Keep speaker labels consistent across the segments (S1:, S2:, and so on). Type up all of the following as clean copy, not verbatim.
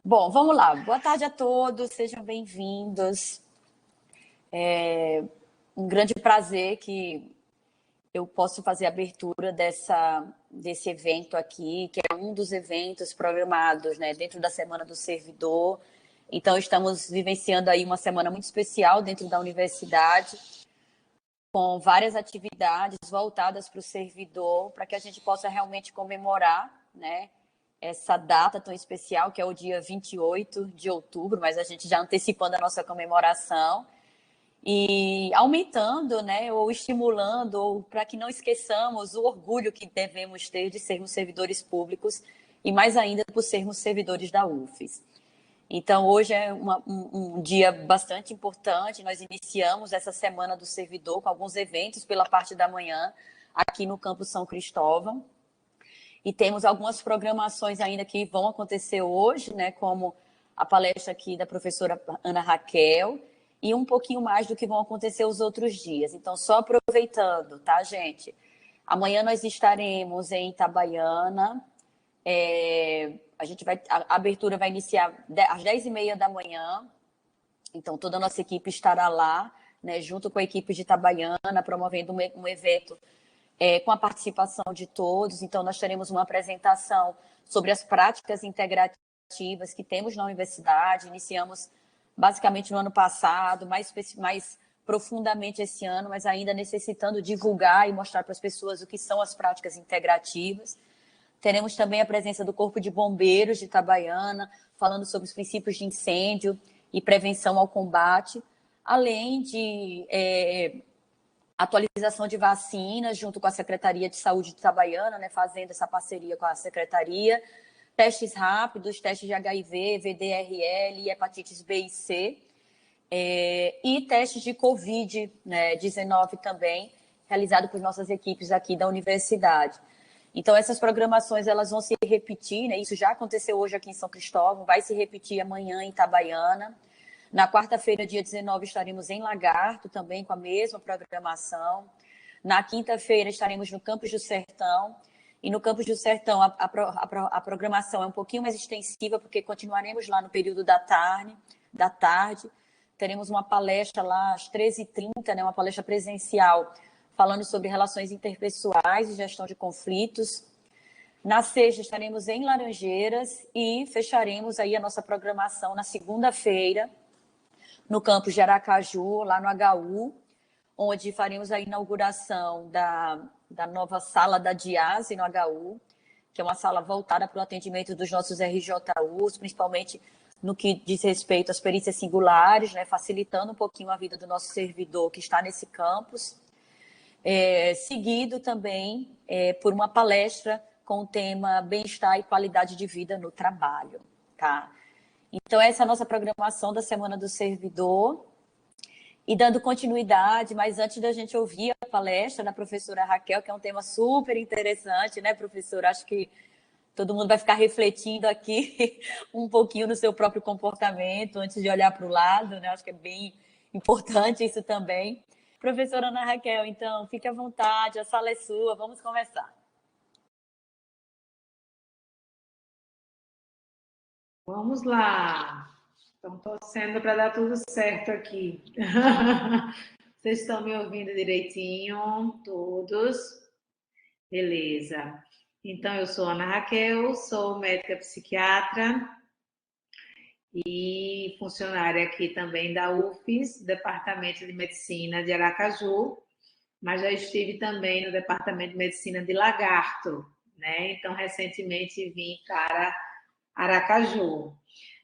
S1: Bom, vamos lá. Boa tarde a todos, sejam bem-vindos. É um grande prazer que eu posso fazer a abertura desse evento aqui, que é um dos eventos programados, né, dentro da Semana do Servidor. Então, estamos vivenciando aí uma semana muito especial dentro da universidade, com várias atividades voltadas para o servidor, para que a gente possa realmente comemorar, né, essa data tão especial, que é o dia 28 de outubro, mas a gente já antecipando a nossa comemoração e aumentando, né, ou estimulando, ou para que não esqueçamos o orgulho que devemos ter de sermos servidores públicos e mais ainda por sermos servidores da UFES. Então, hoje é um dia bastante importante. Nós iniciamos essa Semana do Servidor com alguns eventos pela parte da manhã aqui no Campus São Cristóvão. E temos algumas programações ainda que vão acontecer hoje, né, como a palestra aqui da professora Ana Raquel, e um pouquinho mais do que vão acontecer os outros dias. Então, só aproveitando, tá, gente? Amanhã nós estaremos em Itabaiana. A abertura vai iniciar às 10h30 da manhã. Então, toda a nossa equipe estará lá, né, junto com a equipe de Itabaiana, promovendo um evento com a participação de todos. Então, nós teremos uma apresentação sobre as práticas integrativas que temos na universidade. Iniciamos basicamente no ano passado, mais profundamente esse ano, mas ainda necessitando divulgar e mostrar para as pessoas o que são as práticas integrativas. Teremos também a presença do Corpo de Bombeiros de Itabaiana, falando sobre os princípios de incêndio e prevenção ao combate, além de atualização de vacinas junto com a Secretaria de Saúde de Itabaiana, né, fazendo essa parceria com a Secretaria, testes rápidos, testes de HIV, VDRL, hepatites B e C, e testes de Covid, né, 19 também, realizado por nossas equipes aqui da universidade. Então, essas programações elas vão se repetir, né? Isso já aconteceu hoje aqui em São Cristóvão, vai se repetir amanhã em Itabaiana. Na quarta-feira, dia 19, estaremos em Lagarto, também com a mesma programação. Na quinta-feira, estaremos no Campus do Sertão. E no Campus do Sertão, a programação é um pouquinho mais extensiva, porque continuaremos lá no período da tarde. Teremos uma palestra lá às 13h30, né, uma palestra presencial, falando sobre relações interpessoais e gestão de conflitos. Na sexta, estaremos em Laranjeiras e fecharemos aí a nossa programação na segunda-feira, no campus de Aracaju, lá no HU, onde faremos a inauguração da nova sala da DIASE no HU, que é uma sala voltada para o atendimento dos nossos RJUs, principalmente no que diz respeito às perícias singulares, né, facilitando um pouquinho a vida do nosso servidor que está nesse campus. Seguido também por uma palestra com o tema Bem-estar e Qualidade de Vida no Trabalho, tá? Então, essa é a nossa programação da Semana do Servidor. E dando continuidade, mas antes da gente ouvir a palestra da professora Raquel, que é um tema super interessante, né, professora? Acho que todo mundo vai ficar refletindo aqui um pouquinho no seu próprio comportamento antes de olhar para o lado, né? Acho que é bem importante isso também. Professora Ana Raquel, então, fique à vontade, a sala é sua, vamos conversar.
S2: Vamos lá. Estão torcendo para dar tudo certo aqui. Vocês estão me ouvindo direitinho? Todos? Beleza. Então, eu sou Ana Raquel, sou médica psiquiatra e funcionária aqui também da UFES, Departamento de Medicina de Aracaju, mas já estive também no Departamento de Medicina de Lagarto, né? Então, recentemente vim para Aracaju.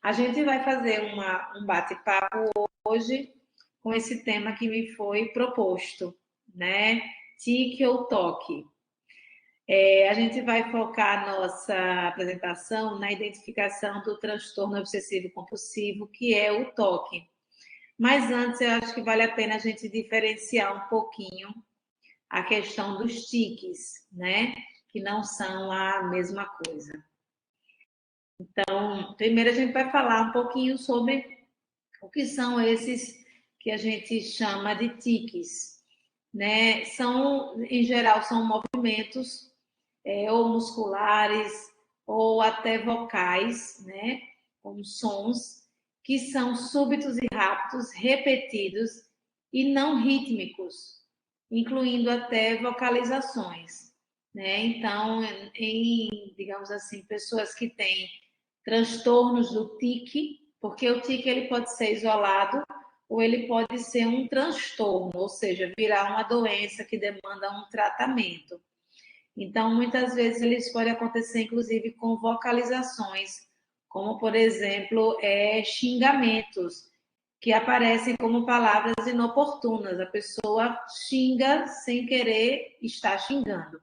S2: A gente vai fazer um bate-papo hoje com esse tema que me foi proposto, né? TIC ou TOC. A gente vai focar a nossa apresentação na identificação do transtorno obsessivo-compulsivo, que é o TOC. Mas antes, eu acho que vale a pena a gente diferenciar um pouquinho a questão dos tiques, né? Que não são a mesma coisa. Então, primeiro a gente vai falar um pouquinho sobre o que são esses que a gente chama de tiques, né? Em geral, são movimentos ou musculares ou até vocais, né? como sons que são súbitos e rápidos, repetidos e não rítmicos, incluindo até vocalizações, né? Então, digamos assim, pessoas que têm transtornos do tique, porque o tique ele pode ser isolado ou ele pode ser um transtorno, ou seja, virar uma doença que demanda um tratamento. Então, muitas vezes eles podem acontecer, inclusive, com vocalizações, como, por exemplo, xingamentos, que aparecem como palavras inoportunas. A pessoa xinga sem querer estar xingando.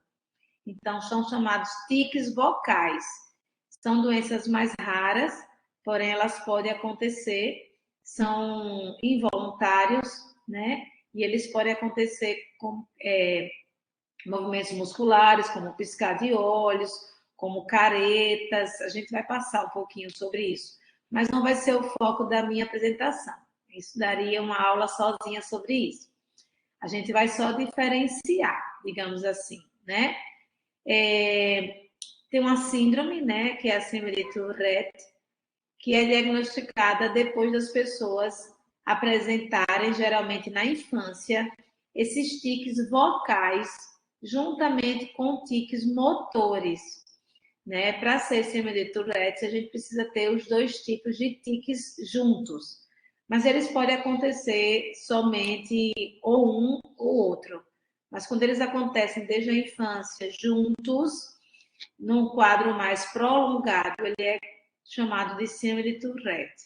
S2: Então, são chamados tiques vocais. São doenças mais raras, porém elas podem acontecer, são involuntários, né? E eles podem acontecer com movimentos musculares, como piscar de olhos, como caretas. A gente vai passar um pouquinho sobre isso, mas não vai ser o foco da minha apresentação. Isso daria uma aula sozinha sobre isso. A gente vai só diferenciar, digamos assim, né? Tem uma síndrome, né, que é a síndrome de Tourette, que é diagnosticada depois das pessoas apresentarem, geralmente na infância, esses tiques vocais, juntamente com tiques motores. Né? Para ser síndrome de Tourette, a gente precisa ter os dois tipos de tiques juntos. Mas eles podem acontecer somente ou um ou outro. Mas quando eles acontecem desde a infância, juntos, num quadro mais prolongado, ele é chamado de síndrome de Tourette.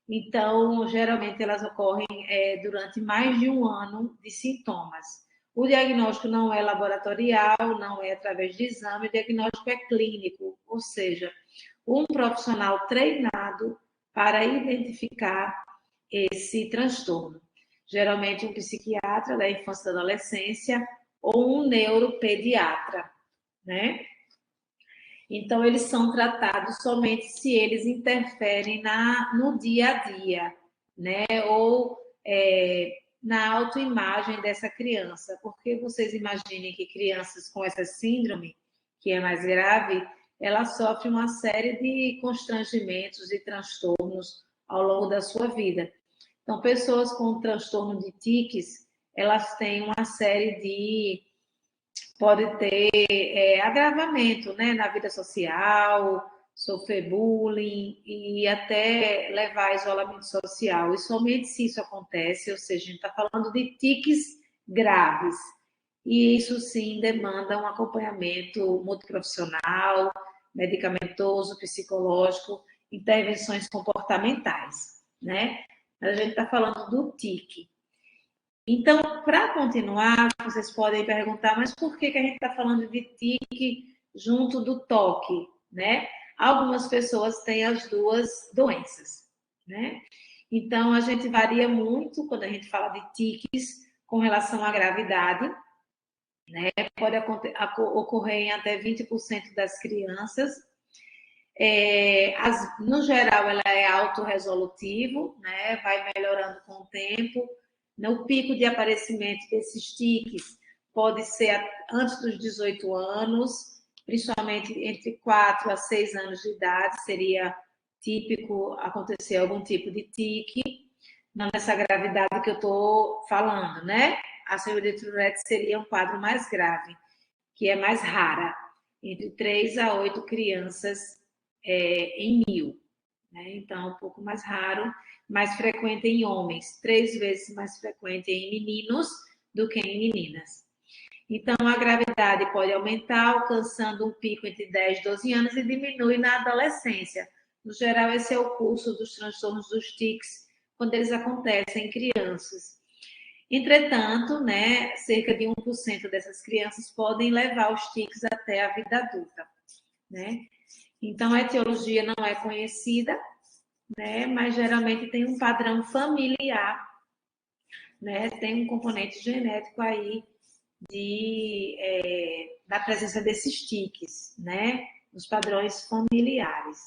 S2: Então, geralmente elas ocorrem durante mais de um ano de sintomas. O diagnóstico não é laboratorial, não é através de exame, o diagnóstico é clínico, ou seja, um profissional treinado para identificar esse transtorno. Geralmente um psiquiatra da infância e da adolescência ou um neuropediatra, né? Então, eles são tratados somente se eles interferem no dia a dia, né? Ou na autoimagem dessa criança. Porque vocês imaginem que crianças com essa síndrome, que é mais grave, ela sofre uma série de constrangimentos e transtornos ao longo da sua vida. Então, pessoas com transtorno de tiques, elas têm uma série de pode ter agravamento, né, na vida social, sofrer bullying e até levar a isolamento social. E somente se isso acontece, ou seja, a gente está falando de tiques graves. E isso sim demanda um acompanhamento multiprofissional, medicamentoso, psicológico, intervenções comportamentais, né? Mas a gente está falando do tique. Então, para continuar, vocês podem perguntar, mas por que a gente está falando de tique junto do toque, né? Algumas pessoas têm as duas doenças, né? Então, a gente varia muito quando a gente fala de tiques com relação à gravidade, né? Pode ocorrer em até 20% das crianças. No geral, ela é autorresolutivo, né? Vai melhorando com o tempo. No pico de aparecimento desses tiques pode ser antes dos 18 anos, principalmente entre 4 a 6 anos de idade, seria típico acontecer algum tipo de tique, não nessa gravidade que eu estou falando, né? A síndrome de Tourette seria um quadro mais grave, que é mais rara, entre 3 a 8 crianças em 1000. Né? Então, um pouco mais raro, mais frequente em homens, 3 vezes mais frequente em meninos do que em meninas. Então, a gravidade pode aumentar, alcançando um pico entre 10 e 12 anos e diminui na adolescência. No geral, esse é o curso dos transtornos dos tiques, quando eles acontecem em crianças. Entretanto, né, cerca de 1% dessas crianças podem levar os tiques até a vida adulta. Né? Então, a etiologia não é conhecida, né? Mas geralmente tem um padrão familiar, né? Tem um componente genético aí da presença desses tiques, né? Os padrões familiares.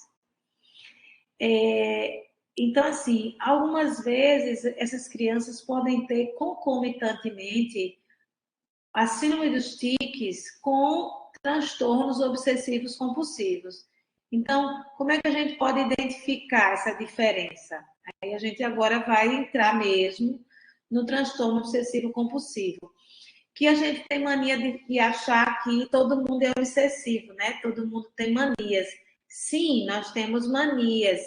S2: Então, assim, algumas vezes essas crianças podem ter concomitantemente a síndrome dos tiques com transtornos obsessivos compulsivos. Então, como é que a gente pode identificar essa diferença? Aí a gente agora vai entrar mesmo no transtorno obsessivo compulsivo, que a gente tem mania de achar que todo mundo é obsessivo, né? Todo mundo tem manias. Sim, nós temos manias.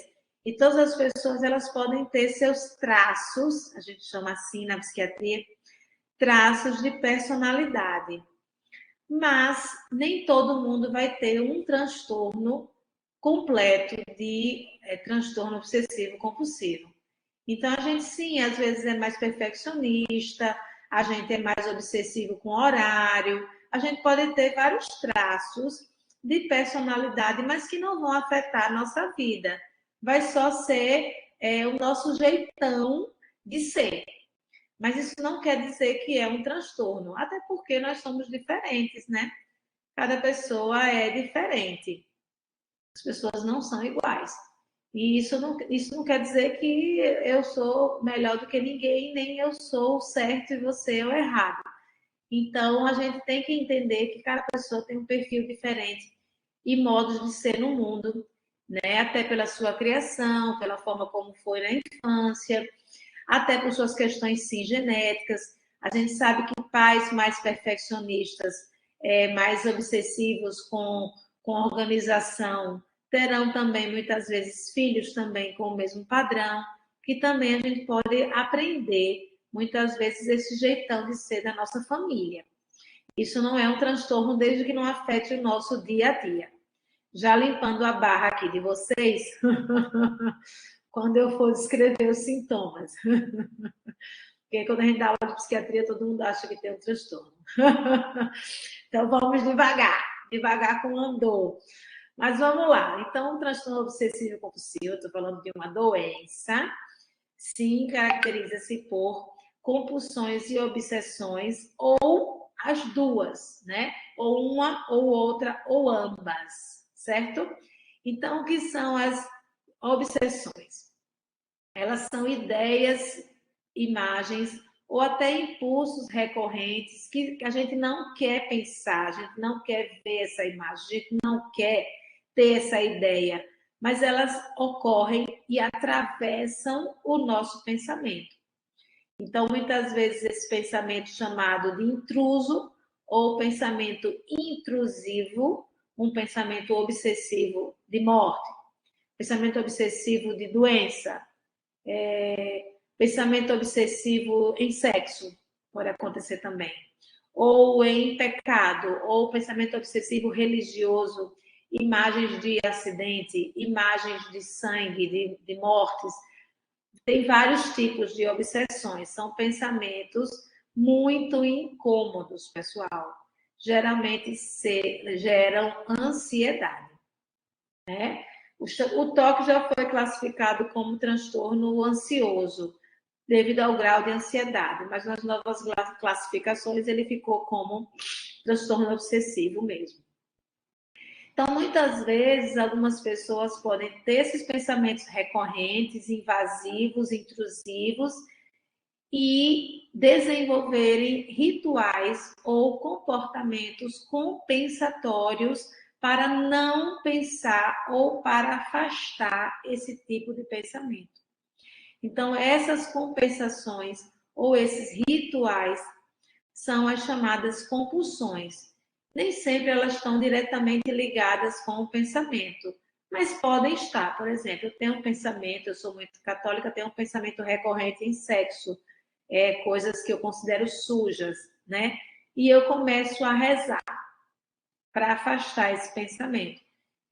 S2: E todas as pessoas, elas podem ter seus traços, a gente chama assim na psiquiatria, traços de personalidade. Mas nem todo mundo vai ter um transtorno completo de transtorno obsessivo compulsivo. Então, a gente, sim, às vezes é mais perfeccionista, a gente é mais obsessivo com horário, a gente pode ter vários traços de personalidade, mas que não vão afetar a nossa vida. Vai só ser o nosso jeitão de ser. Mas isso não quer dizer que é um transtorno, até porque nós somos diferentes, né? Cada pessoa é diferente. As pessoas não são iguais. E isso não quer dizer que eu sou melhor do que ninguém, nem eu sou o certo e você é o errado. Então, a gente tem que entender que cada pessoa tem um perfil diferente e modos de ser no mundo, né? Até pela sua criação, pela forma como foi na infância, até por suas questões, sim, genéticas. A gente sabe que pais mais perfeccionistas, mais obsessivos com organização, terão também, muitas vezes, filhos também com o mesmo padrão, que também a gente pode aprender, muitas vezes, esse jeitão de ser da nossa família. Isso não é um transtorno desde que não afete o nosso dia a dia. Já limpando a barra aqui de vocês, quando eu for descrever os sintomas. Porque quando a gente dá aula de psiquiatria, todo mundo acha que tem um transtorno. Então, vamos devagar, devagar com o andor. Mas vamos lá. Então, o transtorno obsessivo compulsivo, estou falando de uma doença, sim, caracteriza-se por compulsões e obsessões, ou as duas, né? Ou uma, ou outra, ou ambas, certo? Então, o que são as obsessões? Elas são ideias, imagens ou até impulsos recorrentes que a gente não quer pensar, a gente não quer ver essa imagem, a gente não quer ter essa ideia, mas elas ocorrem e atravessam o nosso pensamento. Então, muitas vezes, esse pensamento chamado de intruso ou pensamento intrusivo, um pensamento obsessivo de morte, pensamento obsessivo de doença, pensamento obsessivo em sexo, pode acontecer também, ou em pecado, ou pensamento obsessivo religioso, imagens de acidente, imagens de sangue, de mortes. Tem vários tipos de obsessões, são pensamentos muito incômodos, pessoal. Geralmente geram ansiedade, né? O TOC já foi classificado como transtorno ansioso, devido ao grau de ansiedade, mas nas novas classificações ele ficou como transtorno obsessivo mesmo. Então, muitas vezes, algumas pessoas podem ter esses pensamentos recorrentes, invasivos, intrusivos, e desenvolverem rituais ou comportamentos compensatórios para não pensar ou para afastar esse tipo de pensamento. Então, essas compensações ou esses rituais são as chamadas compulsões. Nem sempre elas estão diretamente ligadas com o pensamento, mas podem estar. Por exemplo, eu tenho um pensamento, eu sou muito católica, tenho um pensamento recorrente em sexo, coisas que eu considero sujas, né? E eu começo a rezar para afastar esse pensamento.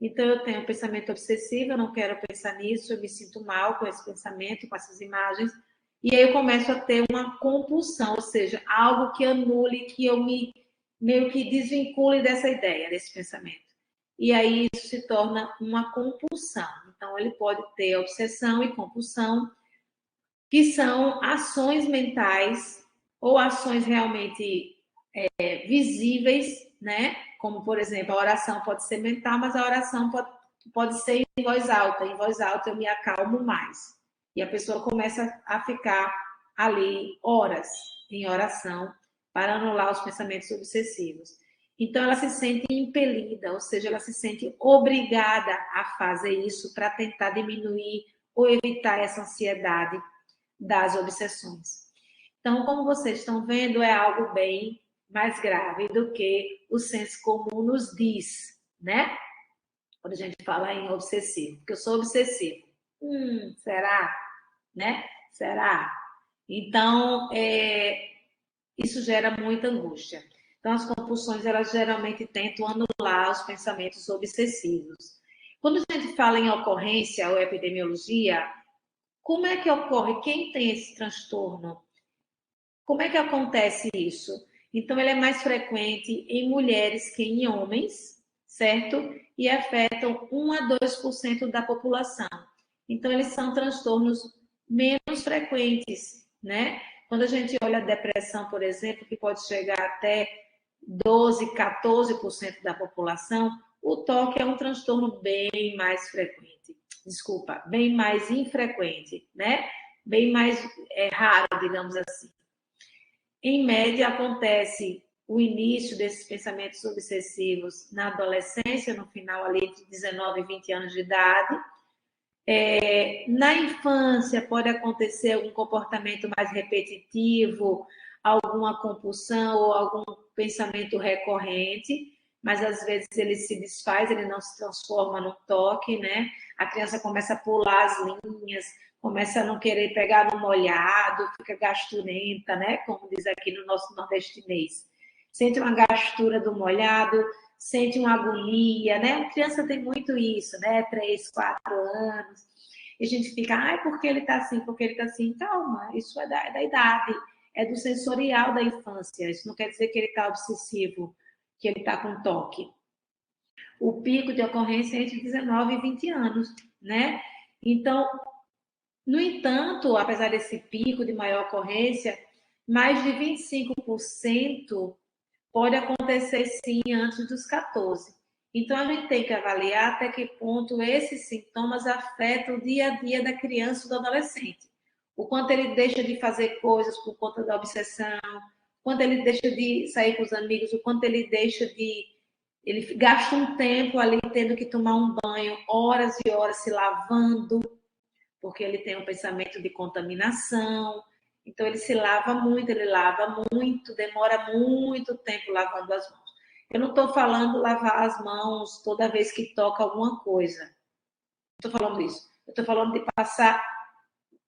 S2: Então, eu tenho um pensamento obsessivo, eu não quero pensar nisso, eu me sinto mal com esse pensamento, com essas imagens, e aí eu começo a ter uma compulsão, ou seja, algo que anule, que eu me meio que desvincule dessa ideia, desse pensamento. E aí isso se torna uma compulsão. Então, ele pode ter obsessão e compulsão, que são ações mentais ou ações realmente visíveis, né? Como, por exemplo, a oração pode ser mental, mas a oração pode ser em voz alta. Em voz alta eu me acalmo mais. E a pessoa começa a ficar ali horas em oração para anular os pensamentos obsessivos. Então, ela se sente impelida, ou seja, ela se sente obrigada a fazer isso para tentar diminuir ou evitar essa ansiedade das obsessões. Então, como vocês estão vendo, é algo bem mais grave do que o senso comum nos diz, né? Quando a gente fala em obsessivo, porque eu sou obsessivo. Será? Né? Será? Então, isso gera muita angústia. Então, as compulsões, elas geralmente tentam anular os pensamentos obsessivos. Quando a gente fala em ocorrência ou epidemiologia, como é que ocorre? Quem tem esse transtorno? Como é que acontece isso? Então, ele é mais frequente em mulheres que em homens, certo? E afetam 1 a 2% da população. Então, eles são transtornos menos frequentes, né? Quando a gente olha a depressão, por exemplo, que pode chegar até 12, 14% da população, o toque é um transtorno bem mais frequente. Desculpa, bem mais infrequente, né? Bem mais raro, digamos assim. Em média, acontece o início desses pensamentos obsessivos na adolescência, no final ali de 19 e 20 anos de idade. Na infância, pode acontecer algum comportamento mais repetitivo, alguma compulsão ou algum pensamento recorrente, mas às vezes ele se desfaz, ele não se transforma no toque, né? A criança começa a pular as linhas, começa a não querer pegar no molhado, fica gasturenta, né? Como diz aqui no nosso nordestinês. Sente uma gastura do molhado, sente uma agonia, né? A criança tem muito isso, né? 3, 4 anos. E a gente fica, porque ele tá assim, porque ele tá assim. Calma, isso é da idade, é do sensorial da infância. Isso não quer dizer que ele tá obsessivo, que ele tá com toque. O pico de ocorrência é entre 19 e 20 anos, né? Então, no entanto, apesar desse pico de maior ocorrência, mais de 25% pode acontecer sim antes dos 14. Então, a gente tem que avaliar até que ponto esses sintomas afetam o dia a dia da criança ou do adolescente. O quanto ele deixa de fazer coisas por conta da obsessão, o quanto ele deixa de sair com os amigos, o quanto ele deixa de... Ele gasta um tempo ali tendo que tomar um banho, horas e horas se lavando, porque ele tem um pensamento de contaminação. Então, ele se lava muito, ele lava muito, demora muito tempo lavando as mãos. Eu não estou falando lavar as mãos toda vez que toca alguma coisa. Não estou falando isso. Eu estou falando de passar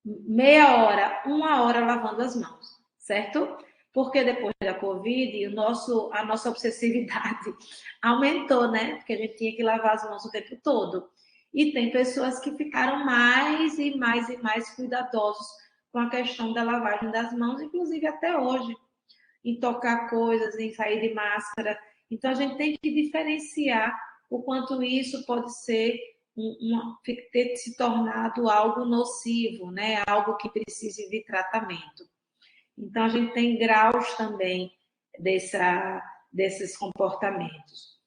S2: meia hora, 1 hora lavando as mãos, certo? Porque depois da Covid, a nossa obsessividade aumentou, né? Porque a gente tinha que lavar as mãos o tempo todo. E tem pessoas que ficaram mais e mais e mais cuidadosos com a questão da lavagem das mãos, inclusive até hoje, em tocar coisas, em sair de máscara. Então, a gente tem que diferenciar o quanto isso pode ser ter se tornado algo nocivo, né? Algo que precise de tratamento. Então, a gente tem graus também desses comportamentos.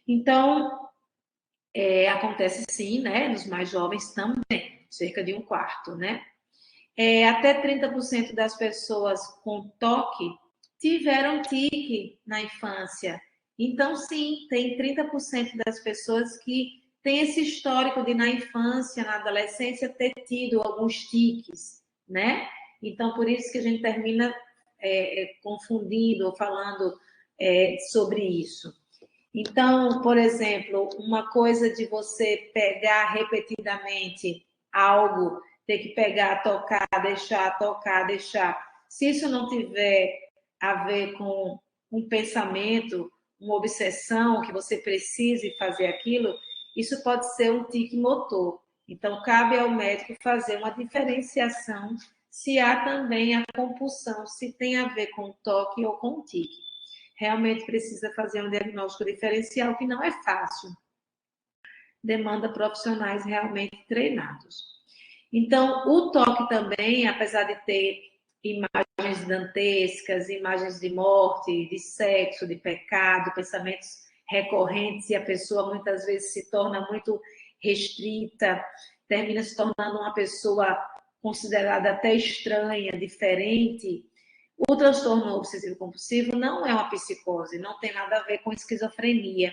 S2: Então, acontece sim, né? Nos mais jovens também, cerca de 1/4, né? Até 30% das pessoas com toque tiveram tique na infância. Então, sim, tem 30% das pessoas que têm esse histórico de, na infância, na adolescência, ter tido alguns tiques, né? Então, por isso que a gente termina confundindo ou falando sobre isso. Então, por exemplo, uma coisa de você pegar repetidamente algo, ter que pegar, tocar, deixar. Se isso não tiver a ver com um pensamento, uma obsessão, que você precise fazer aquilo, isso pode ser um tique motor. Então, cabe ao médico fazer uma diferenciação se há também a compulsão, se tem a ver com o toque ou com o tique. Realmente precisa fazer um diagnóstico diferencial, que não é fácil. Demanda profissionais realmente treinados. Então, o toque também, apesar de ter imagens dantescas, imagens de morte, de sexo, de pecado, pensamentos recorrentes, e a pessoa muitas vezes se torna muito restrita, termina se tornando uma pessoa considerada até estranha, diferente. O transtorno obsessivo compulsivo não é uma psicose, não tem nada a ver com esquizofrenia,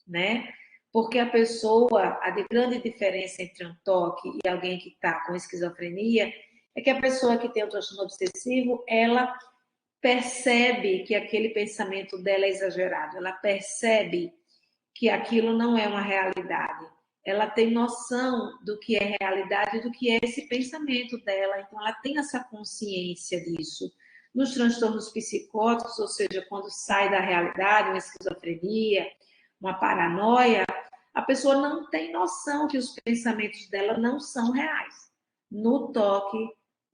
S2: né? Porque a pessoa, a grande diferença entre um toque e alguém que está com esquizofrenia é que a pessoa que tem o transtorno obsessivo, ela percebe que aquele pensamento dela é exagerado, ela percebe que aquilo não é uma realidade. Ela tem noção do que é realidade e do que é esse pensamento dela, então ela tem essa consciência disso. Nos transtornos psicóticos, ou seja, quando sai da realidade, uma esquizofrenia, uma paranoia, a pessoa não tem noção que os pensamentos dela não são reais. No toque,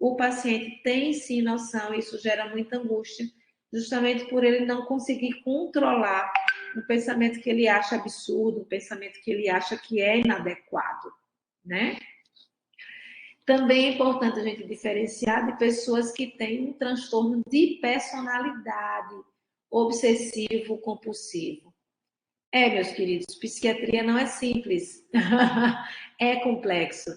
S2: o paciente tem sim noção, e isso gera muita angústia, justamente por ele não conseguir controlar um pensamento que ele acha absurdo, um pensamento que ele acha que é inadequado, né? Também é importante a gente diferenciar de pessoas que têm um transtorno de personalidade obsessivo compulsivo. Meus queridos, psiquiatria não é simples, é complexo.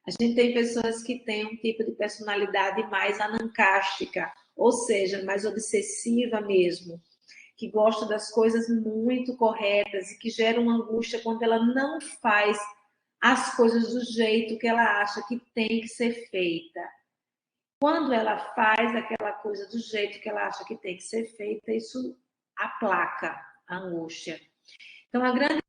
S2: A gente tem pessoas que têm um tipo de personalidade mais anancástica, ou seja, mais obsessiva mesmo, que gosta das coisas muito corretas e que gera uma angústia quando ela não faz as coisas do jeito que ela acha que tem que ser feita. Quando ela faz aquela coisa do jeito que ela acha que tem que ser feita, isso aplaca a angústia. Então, a grande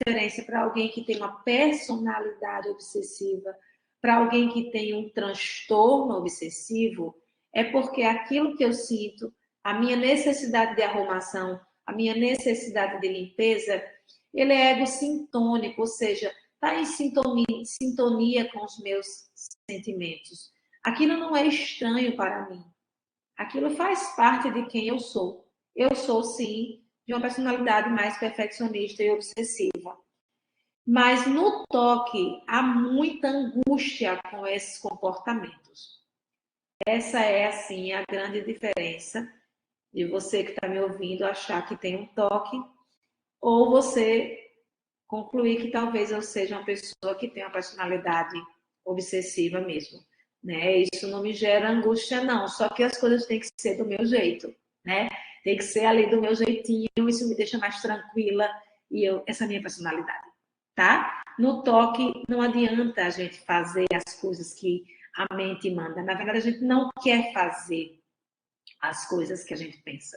S2: diferença para alguém que tem uma personalidade obsessiva, para alguém que tem um transtorno obsessivo, é porque aquilo que eu sinto, a minha necessidade de arrumação, a minha necessidade de limpeza, ele é egocintônico, ou seja, está em sintonia com os meus sentimentos. Aquilo não é estranho para mim. Aquilo faz parte de quem eu sou. Eu sou, sim, de uma personalidade mais perfeccionista e obsessiva. Mas no toque há muita angústia com esses comportamentos. Essa é, assim, a grande diferença de você que está me ouvindo achar que tem um toque ou você concluir que talvez eu seja uma pessoa que tem uma personalidade obsessiva mesmo. Né? Isso não me gera angústia, não. Só que as coisas têm que ser do meu jeito, né? Tem que ser ali do meu jeitinho, isso me deixa mais tranquila e essa é a minha personalidade, tá? No toque, não adianta a gente fazer as coisas que a mente manda. Na verdade, a gente não quer fazer as coisas que a gente pensa.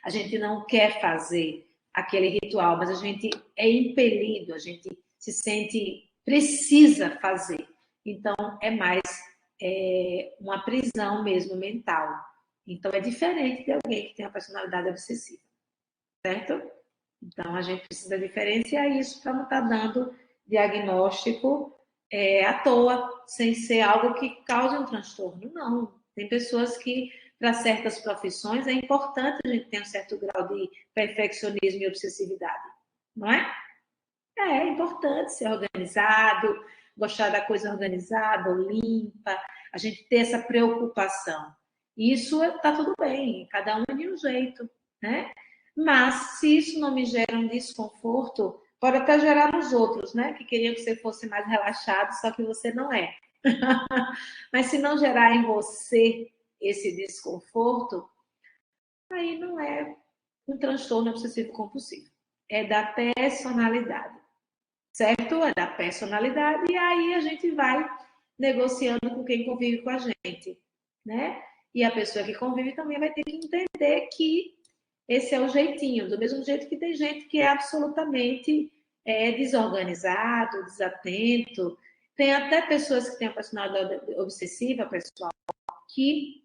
S2: A gente não quer fazer aquele ritual, mas a gente é impelido, a gente se sente, precisa fazer. Então, é mais uma prisão mesmo mental. Então, é diferente de alguém que tem uma personalidade obsessiva, certo? Então, a gente precisa diferenciar isso para não estar dando diagnóstico à toa, sem ser algo que cause um transtorno. Não. Tem pessoas que, para certas profissões, é importante a gente ter um certo grau de perfeccionismo e obsessividade, não é? É importante ser organizado, gostar da coisa organizada, limpa, a gente ter essa preocupação. Isso está tudo bem, cada um é de um jeito, né? Mas se isso não me gera um desconforto, pode até gerar nos outros, né? Que queriam que você fosse mais relaxado, só que você não é. Mas se não gerar em você esse desconforto, aí não é um transtorno obsessivo compulsivo. É da personalidade. Certo? É da personalidade, e aí a gente vai negociando com quem convive com a gente, né? E a pessoa que convive também vai ter que entender que esse é o jeitinho, do mesmo jeito que tem gente que é absolutamente desorganizado, desatento. Tem até pessoas que têm a personalidade obsessiva, pessoal, que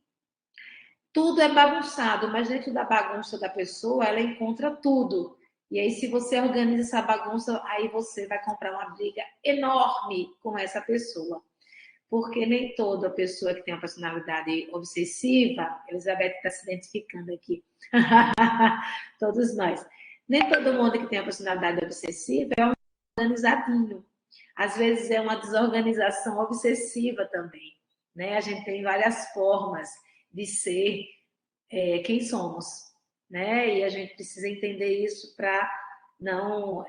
S2: tudo é bagunçado, mas dentro da bagunça da pessoa, ela encontra tudo. E aí, se você organiza essa bagunça, aí você vai comprar uma briga enorme com essa pessoa. Porque nem toda pessoa que tem uma personalidade obsessiva, Elizabeth está se identificando aqui, todos nós, nem todo mundo que tem uma personalidade obsessiva é um organizadinho. Às vezes é uma desorganização obsessiva também. Né? A gente tem várias formas de ser quem somos, né? E a gente precisa entender isso para não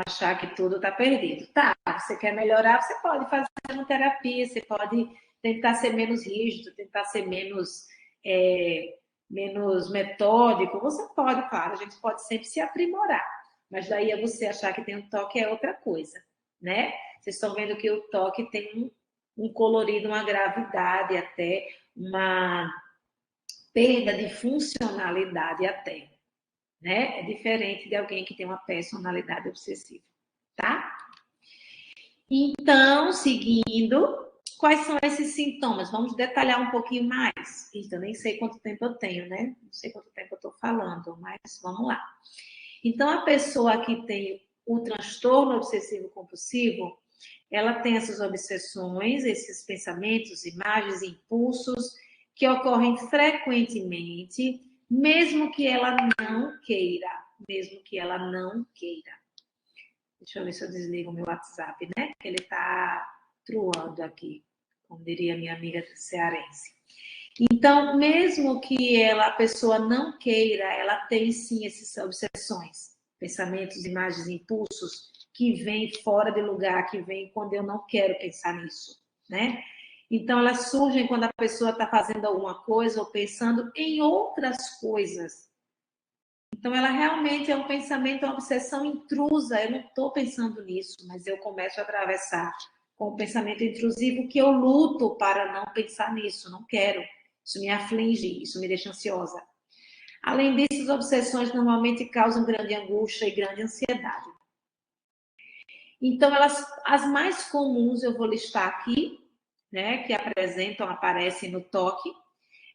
S2: achar que tudo está perdido. Tá, você quer melhorar, você pode fazer uma terapia, você pode tentar ser menos rígido, tentar ser menos menos metódico, você pode, claro, a gente pode sempre se aprimorar, mas daí é você achar que tem um toque é outra coisa, né? Vocês estão vendo que o toque tem um colorido, uma gravidade até, uma perda de funcionalidade até, né? É diferente de alguém que tem uma personalidade obsessiva, tá? Então, seguindo, quais são esses sintomas? Vamos detalhar um pouquinho mais. Eita, eu nem sei quanto tempo eu tenho, né? Não sei quanto tempo eu estou falando, mas vamos lá. Então, a pessoa que tem o transtorno obsessivo compulsivo, ela tem essas obsessões, esses pensamentos, imagens, impulsos que ocorrem frequentemente, mesmo que ela não queira, mesmo que ela não queira. Deixa eu ver se eu desligo o meu WhatsApp, né? Que ele está truando aqui, como diria minha amiga cearense. Então, mesmo que a pessoa não queira, ela tem sim essas obsessões, pensamentos, imagens, impulsos que vêm fora de lugar, que vêm quando eu não quero pensar nisso, né? Então, elas surgem quando a pessoa está fazendo alguma coisa ou pensando em outras coisas. Então, ela realmente é um pensamento, uma obsessão intrusa. Eu não estou pensando nisso, mas eu começo a atravessar com o pensamento intrusivo que eu luto para não pensar nisso, não quero. Isso me aflige, isso me deixa ansiosa. Além disso, as obsessões normalmente causam grande angústia e grande ansiedade. Então, as mais comuns eu vou listar aqui, né, que aparecem no toque.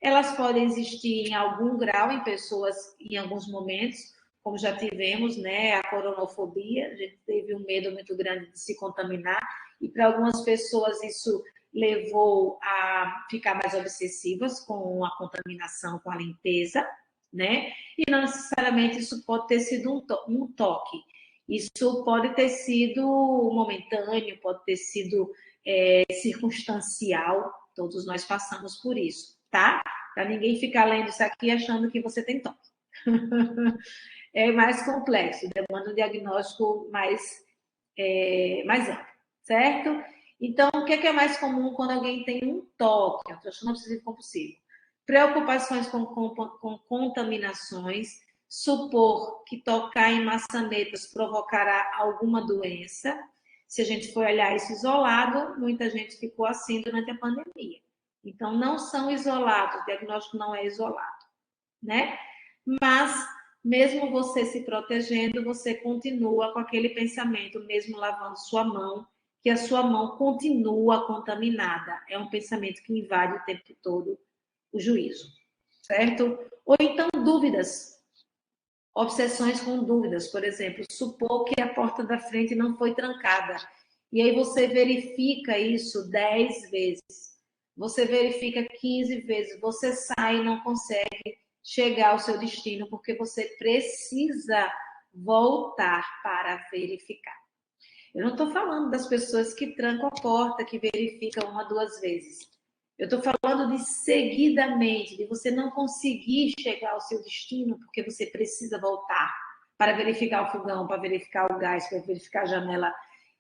S2: Elas podem existir em algum grau em pessoas em alguns momentos, como já tivemos, né, a coronofobia, a gente teve um medo muito grande de se contaminar, e para algumas pessoas isso levou a ficar mais obsessivas com a contaminação, com a limpeza, né? E não necessariamente isso pode ter sido um toque. Isso pode ter sido momentâneo, pode ter sido circunstancial, todos nós passamos por isso, tá? Para ninguém ficar lendo isso aqui achando que você tem toque. É mais complexo, demanda um diagnóstico mais amplo, certo? Então, o que é mais comum quando alguém tem um toque, um transtorno obsessivo compulsivo? Preocupações com contaminações, supor que tocar em maçanetas provocará alguma doença. Se a gente for olhar isso isolado, muita gente ficou assim durante a pandemia. Então, não são isolados, o diagnóstico não é isolado, né? Mas, mesmo você se protegendo, você continua com aquele pensamento, mesmo lavando sua mão, que a sua mão continua contaminada. É um pensamento que invade o tempo todo o juízo, certo? Ou então dúvidas, obsessões com dúvidas, por exemplo, supor que a porta da frente não foi trancada. E aí você verifica isso 10 vezes, você verifica 15 vezes, você sai e não consegue chegar ao seu destino, porque você precisa voltar para verificar. Eu não estou falando das pessoas que trancam a porta, que verificam 1, 2 vezes. Eu estou falando de seguidamente, de você não conseguir chegar ao seu destino, porque você precisa voltar para verificar o fogão, para verificar o gás, para verificar a janela,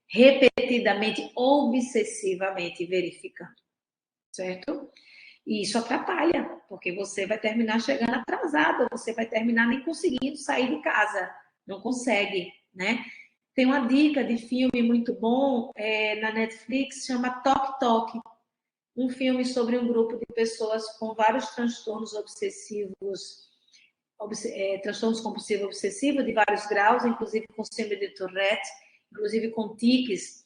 S2: repetidamente, obsessivamente verificando, certo? E isso atrapalha, porque você vai terminar chegando atrasado, você vai terminar nem conseguindo sair de casa, não consegue, né? Tem uma dica de filme muito bom na Netflix, chama Toque Toque, um filme sobre um grupo de pessoas com vários transtornos obsessivos, transtornos compulsivos obsessivos de vários graus, inclusive com síndrome de Tourette, inclusive com tiques.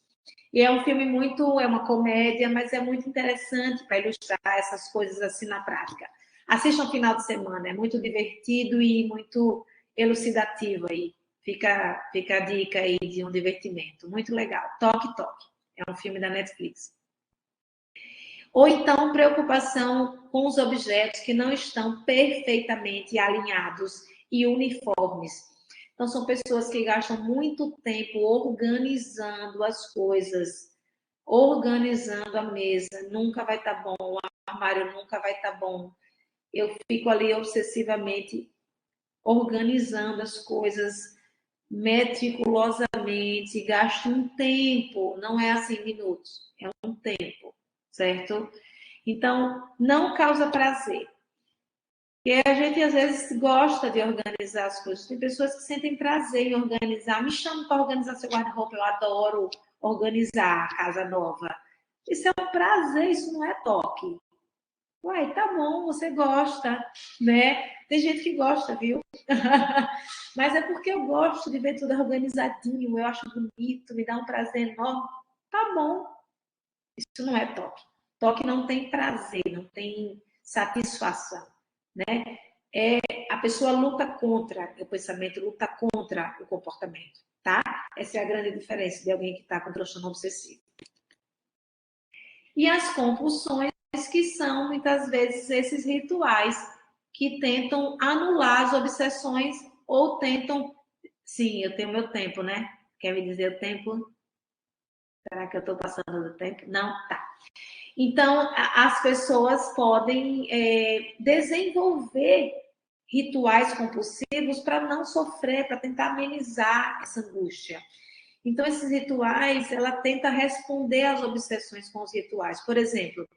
S2: E é um filme é uma comédia, mas é muito interessante para ilustrar essas coisas assim na prática. Assista um final de semana, é muito divertido e muito elucidativo aí. Fica a dica aí de um divertimento, muito legal. Toque, Toque. É um filme da Netflix. Ou então, preocupação com os objetos que não estão perfeitamente alinhados e uniformes. Então, são pessoas que gastam muito tempo organizando as coisas, organizando a mesa. Nunca vai estar bom, o armário nunca vai estar bom. Eu fico ali obsessivamente organizando as coisas meticulosamente, gasto um tempo, não é assim minutos, é um tempo, certo? Então, não causa prazer. E a gente, às vezes, gosta de organizar as coisas. Tem pessoas que sentem prazer em organizar. Me chamam para organizar seu guarda-roupa. Eu adoro organizar a casa nova. Isso é um prazer, isso não é toque. Uai, tá bom, você gosta, né? Tem gente que gosta, viu? Mas é porque eu gosto de ver tudo organizadinho, eu acho bonito, me dá um prazer enorme. Tá bom, isso não é toque. Toque não tem prazer, não tem satisfação, né? A pessoa luta contra o pensamento, luta contra o comportamento, tá? Essa é a grande diferença de alguém que está com transtorno obsessivo. E as compulsões, que são muitas vezes esses rituais que tentam anular as obsessões ou tentam. Sim, eu tenho meu tempo, né? Quer me dizer o tempo? Será que eu estou passando do tempo? Não? Tá. Então, as pessoas podem desenvolver rituais compulsivos para não sofrer, para tentar amenizar essa angústia. Então, esses rituais, ela tenta responder às obsessões com os rituais. Por exemplo,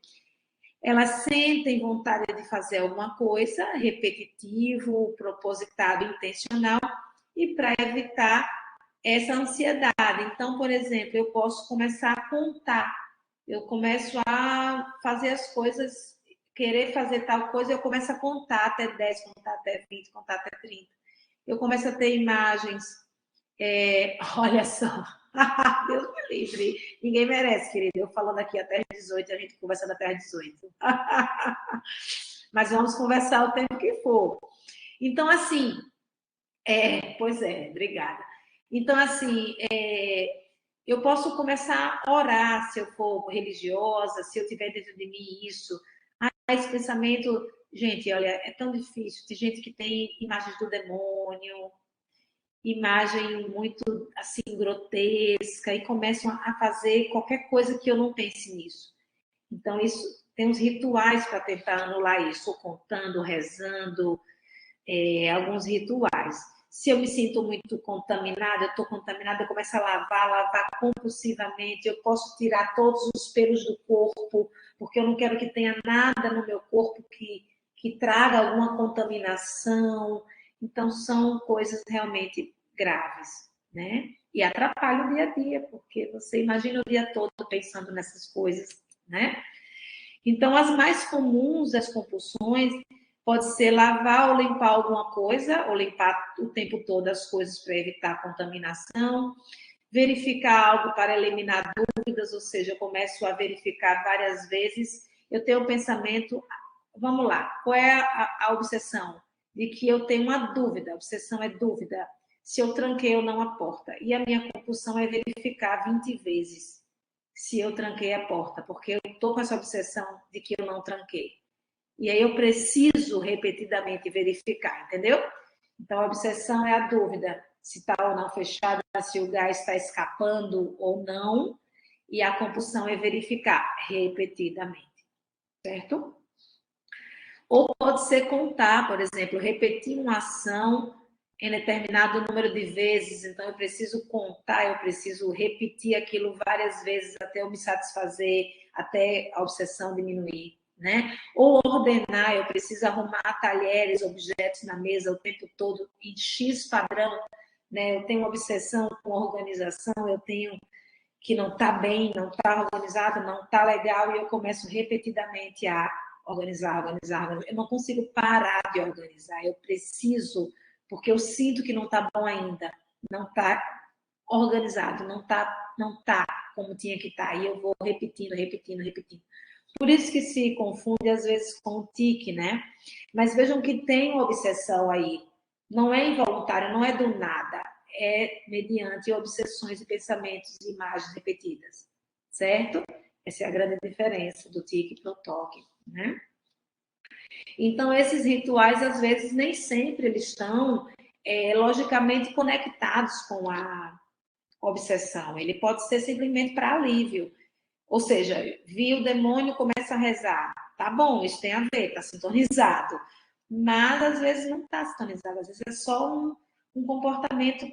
S2: elas sentem vontade de fazer alguma coisa repetitivo, propositado, intencional, e para evitar essa ansiedade. Então, por exemplo, eu posso começar a contar. Eu começo a fazer as coisas, querer fazer tal coisa, eu começo a contar até 10, contar até 20, contar até 30. Eu começo a ter imagens. Olha só, Deus me livre. Ninguém merece, querido. Eu falando aqui até às 18, a gente conversando até às 18. Mas vamos conversar o tempo que for. Então, assim, pois é, obrigada. Então, assim, eu posso começar a orar se eu for religiosa, se eu tiver dentro de mim isso. Esse pensamento, gente, olha, é tão difícil. Tem gente que tem imagens do demônio, imagem muito assim grotesca e começam a fazer qualquer coisa que eu não pense nisso. Então, isso tem uns rituais para tentar anular isso, ou contando, rezando, alguns rituais. Se eu me sinto muito contaminada, eu estou contaminada, eu começo a lavar compulsivamente, eu posso tirar todos os pelos do corpo, porque eu não quero que tenha nada no meu corpo que traga alguma contaminação. Então, são coisas realmente graves, né? E atrapalham o dia a dia, porque você imagina o dia todo pensando nessas coisas, né? Então, as mais comuns das compulsões pode ser lavar ou limpar alguma coisa, ou limpar o tempo todo as coisas para evitar contaminação, verificar algo para eliminar dúvidas, ou seja, eu começo a verificar várias vezes, eu tenho o pensamento, vamos lá, qual é a obsessão? De que eu tenho uma dúvida, a obsessão é dúvida, se eu tranquei ou não a porta. E a minha compulsão é verificar 20 vezes se eu tranquei a porta, porque eu estou com essa obsessão de que eu não tranquei. E aí eu preciso repetidamente verificar, entendeu? Então, a obsessão é a dúvida se está ou não fechada, se o gás está escapando ou não. E a compulsão é verificar repetidamente, certo? Ou pode ser contar, por exemplo, repetir uma ação em determinado número de vezes. Então, eu preciso contar, eu preciso repetir aquilo várias vezes até eu me satisfazer, até a obsessão diminuir, né? Ou ordenar, eu preciso arrumar talheres, objetos na mesa o tempo todo em X padrão, né? Eu tenho uma obsessão com organização, eu tenho que não está bem, não está organizado, não está legal, e eu começo repetidamente a organizar. Eu não consigo parar de organizar, eu preciso, porque eu sinto que não está bom ainda, não está organizado, não tá como tinha que estar, e eu vou repetindo. Por isso que se confunde às vezes com o tique, né? Mas vejam que tem uma obsessão aí, não é involuntário, não é do nada, é mediante obsessões e pensamentos e imagens repetidas, certo? Essa é a grande diferença do tique para o toque, né? Então, esses rituais, às vezes, nem sempre eles estão logicamente conectados com a obsessão. Ele pode ser simplesmente para alívio. Ou seja, vi o demônio, começa a rezar. Tá bom, isso tem a ver, está sintonizado. Mas, às vezes, não está sintonizado. Às vezes, é só um comportamento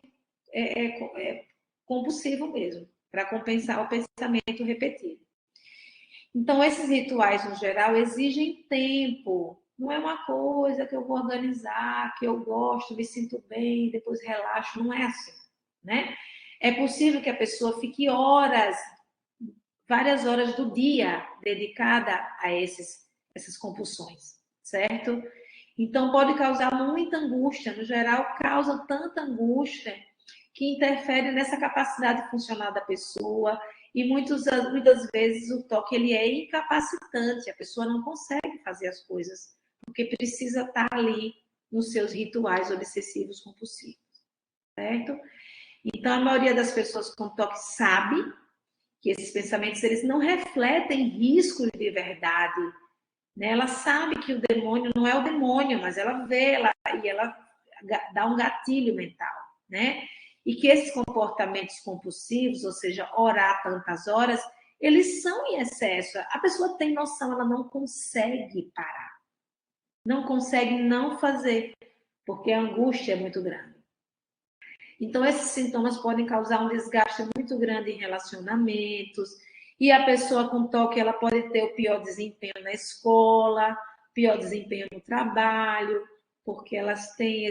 S2: compulsivo mesmo, para compensar o pensamento repetido. Então, esses rituais, no geral, exigem tempo, Não é uma coisa que eu vou organizar, que eu gosto, me sinto bem, depois relaxo. Não é assim, né? É possível que a pessoa fique horas, várias horas do dia dedicada a essas compulsões, certo? Então, pode causar muita angústia. No geral, causa tanta angústia que interfere nessa capacidade funcional da pessoa. E muitas vezes o toque ele é incapacitante. A pessoa não consegue fazer as coisas porque precisa estar ali nos seus rituais obsessivos compulsivos, certo? Então, a maioria das pessoas com toque sabe que esses pensamentos eles não refletem riscos de verdade, né? Ela sabe que o demônio não é o demônio, mas ela vê e ela dá um gatilho mental, né? E que esses comportamentos compulsivos, ou seja, orar tantas horas, eles são em excesso. A pessoa tem noção, ela não consegue parar, não consegue não fazer, porque a angústia é muito grande. Então, esses sintomas podem causar um desgaste muito grande em relacionamentos, e a pessoa com toque, ela pode ter o pior desempenho na escola, pior desempenho no trabalho, porque elas têm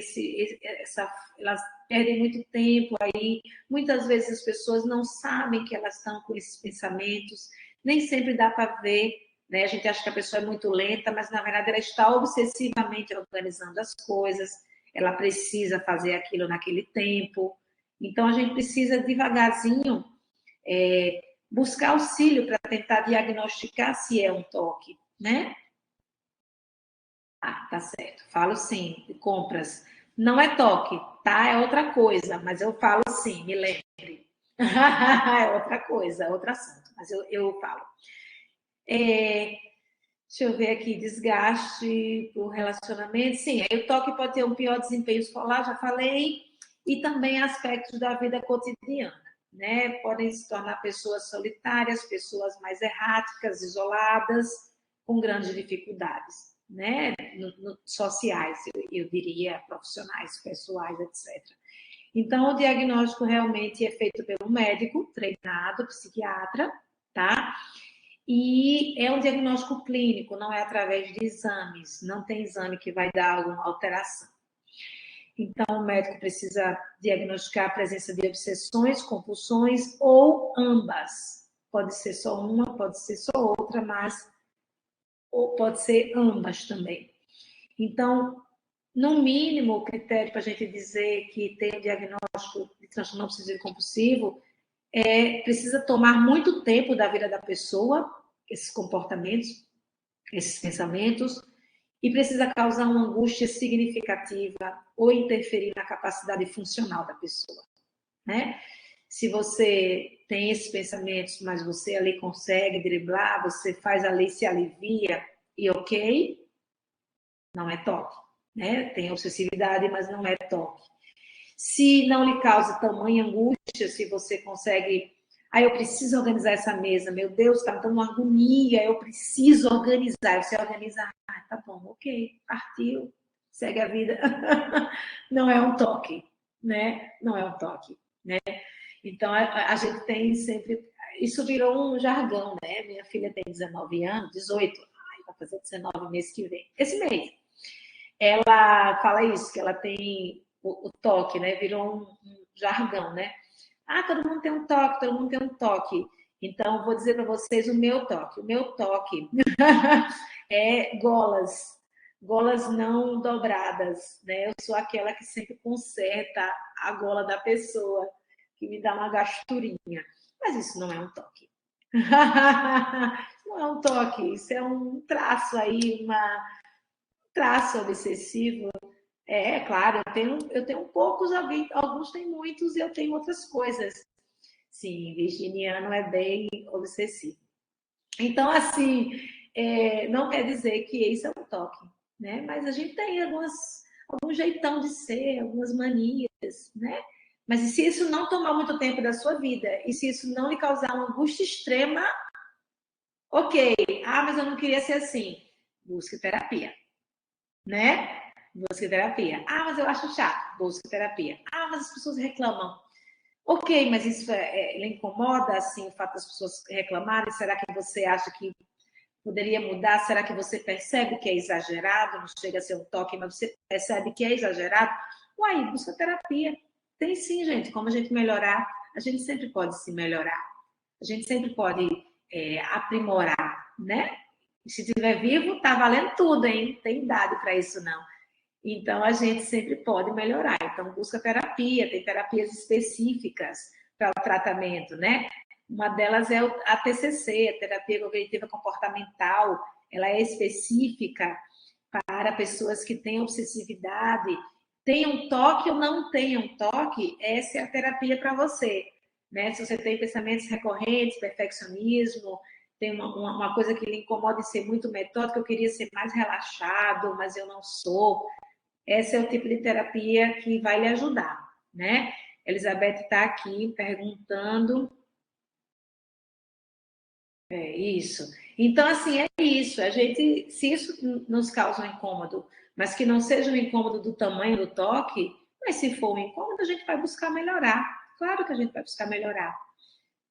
S2: elas perdem muito tempo aí. Muitas vezes as pessoas não sabem que elas estão com esses pensamentos, nem sempre dá para ver, né? A gente acha que a pessoa é muito lenta, mas na verdade ela está obsessivamente organizando as coisas, ela precisa fazer aquilo naquele tempo. Então, a gente precisa devagarzinho buscar auxílio para tentar diagnosticar se é um toque, né? Ah, tá certo. Falo sim, de compras. Não é toque, tá? É outra coisa, mas eu falo sim, me lembre. É outra coisa, é outro assunto, mas eu falo. Deixa eu ver aqui, desgaste para o relacionamento. Sim, aí o toque pode ter um pior desempenho escolar, já falei, e também aspectos da vida cotidiana, né? Podem se tornar pessoas solitárias, pessoas mais erráticas, isoladas, com grandes dificuldades, né? Sociais, eu diria, profissionais, pessoais, etc. Então, o diagnóstico realmente é feito pelo médico treinado, psiquiatra, tá? E é um diagnóstico clínico, não é através de exames, não tem exame que vai dar alguma alteração. Então, o médico precisa diagnosticar a presença de obsessões, compulsões ou ambas. Pode ser só uma, pode ser só outra, mas ou pode ser ambas também. Então, no mínimo, o critério para a gente dizer que tem um diagnóstico de transtorno obsessivo compulsivo precisa tomar muito tempo da vida da pessoa, esses comportamentos, esses pensamentos, e precisa causar uma angústia significativa ou interferir na capacidade funcional da pessoa, né? Se você tem esses pensamentos, mas você ali consegue driblar, você faz ali, se alivia e ok, não é toque, né? Tem obsessividade, mas não é toque. Se não lhe causa tamanha angústia, se você consegue. Ah, eu preciso organizar essa mesa, meu Deus, está me dando uma agonia, eu preciso organizar. Você organiza, ah, tá bom, ok, partiu, segue a vida. Não é um toque, né? Não é um toque, né? Então, a gente tem sempre. Isso virou um jargão, né? Minha filha tem 19 anos, 18, ai, vai fazer 19 mês que vem. Esse mês. Ela fala isso, que ela tem o toque, né? Virou um jargão, né? Ah, todo mundo tem um toque, todo mundo tem um toque. Então, vou dizer para vocês o meu toque. O meu toque é golas não dobradas, né? Eu sou aquela que sempre conserta a gola da pessoa, que me dá uma gasturinha. Mas isso não é um toque. Não é um toque, isso é um traço aí, traço obsessivo. Claro, eu tenho poucos, alguns têm muitos e eu tenho outras coisas. Sim, virginiano é bem obsessivo. Então, assim, não quer dizer que isso é um toque, né? Mas a gente tem algum jeitão de ser, algumas manias, né? Mas e se isso não tomar muito tempo da sua vida, e se isso não lhe causar uma angústia extrema, ok. Ah, mas eu não queria ser assim. Busque terapia, né? Busque terapia. Ah, mas eu acho chato. Busque terapia. Ah, mas as pessoas reclamam. Ok, mas isso lhe incomoda, assim, o fato das pessoas reclamarem? Será que você acha que poderia mudar? Será que você percebe que é exagerado? Não chega a ser um toque, mas você percebe que é exagerado? Uai, busca terapia. Tem sim, gente, como a gente melhorar. A gente sempre pode se melhorar. A gente sempre pode aprimorar, né? E se estiver vivo, tá valendo tudo, hein? Tem idade para isso, não. Então, a gente sempre pode melhorar. Então, busca terapia, tem terapias específicas para o tratamento, né? Uma delas é a TCC, a terapia cognitiva comportamental. Ela é específica para pessoas que têm obsessividade, tenham toque ou não tenham toque, essa é a terapia para você. Né? Se você tem pensamentos recorrentes, perfeccionismo, tem uma coisa que lhe incomoda em ser muito metódico, eu queria ser mais relaxado, mas eu não sou. Esse é o tipo de terapia que vai lhe ajudar, né? Elizabeth está aqui perguntando. É isso. Então, assim, é isso. A gente, se isso nos causa um incômodo, mas que não seja um incômodo do tamanho do toque, mas se for um incômodo, a gente vai buscar melhorar. Claro que a gente vai buscar melhorar.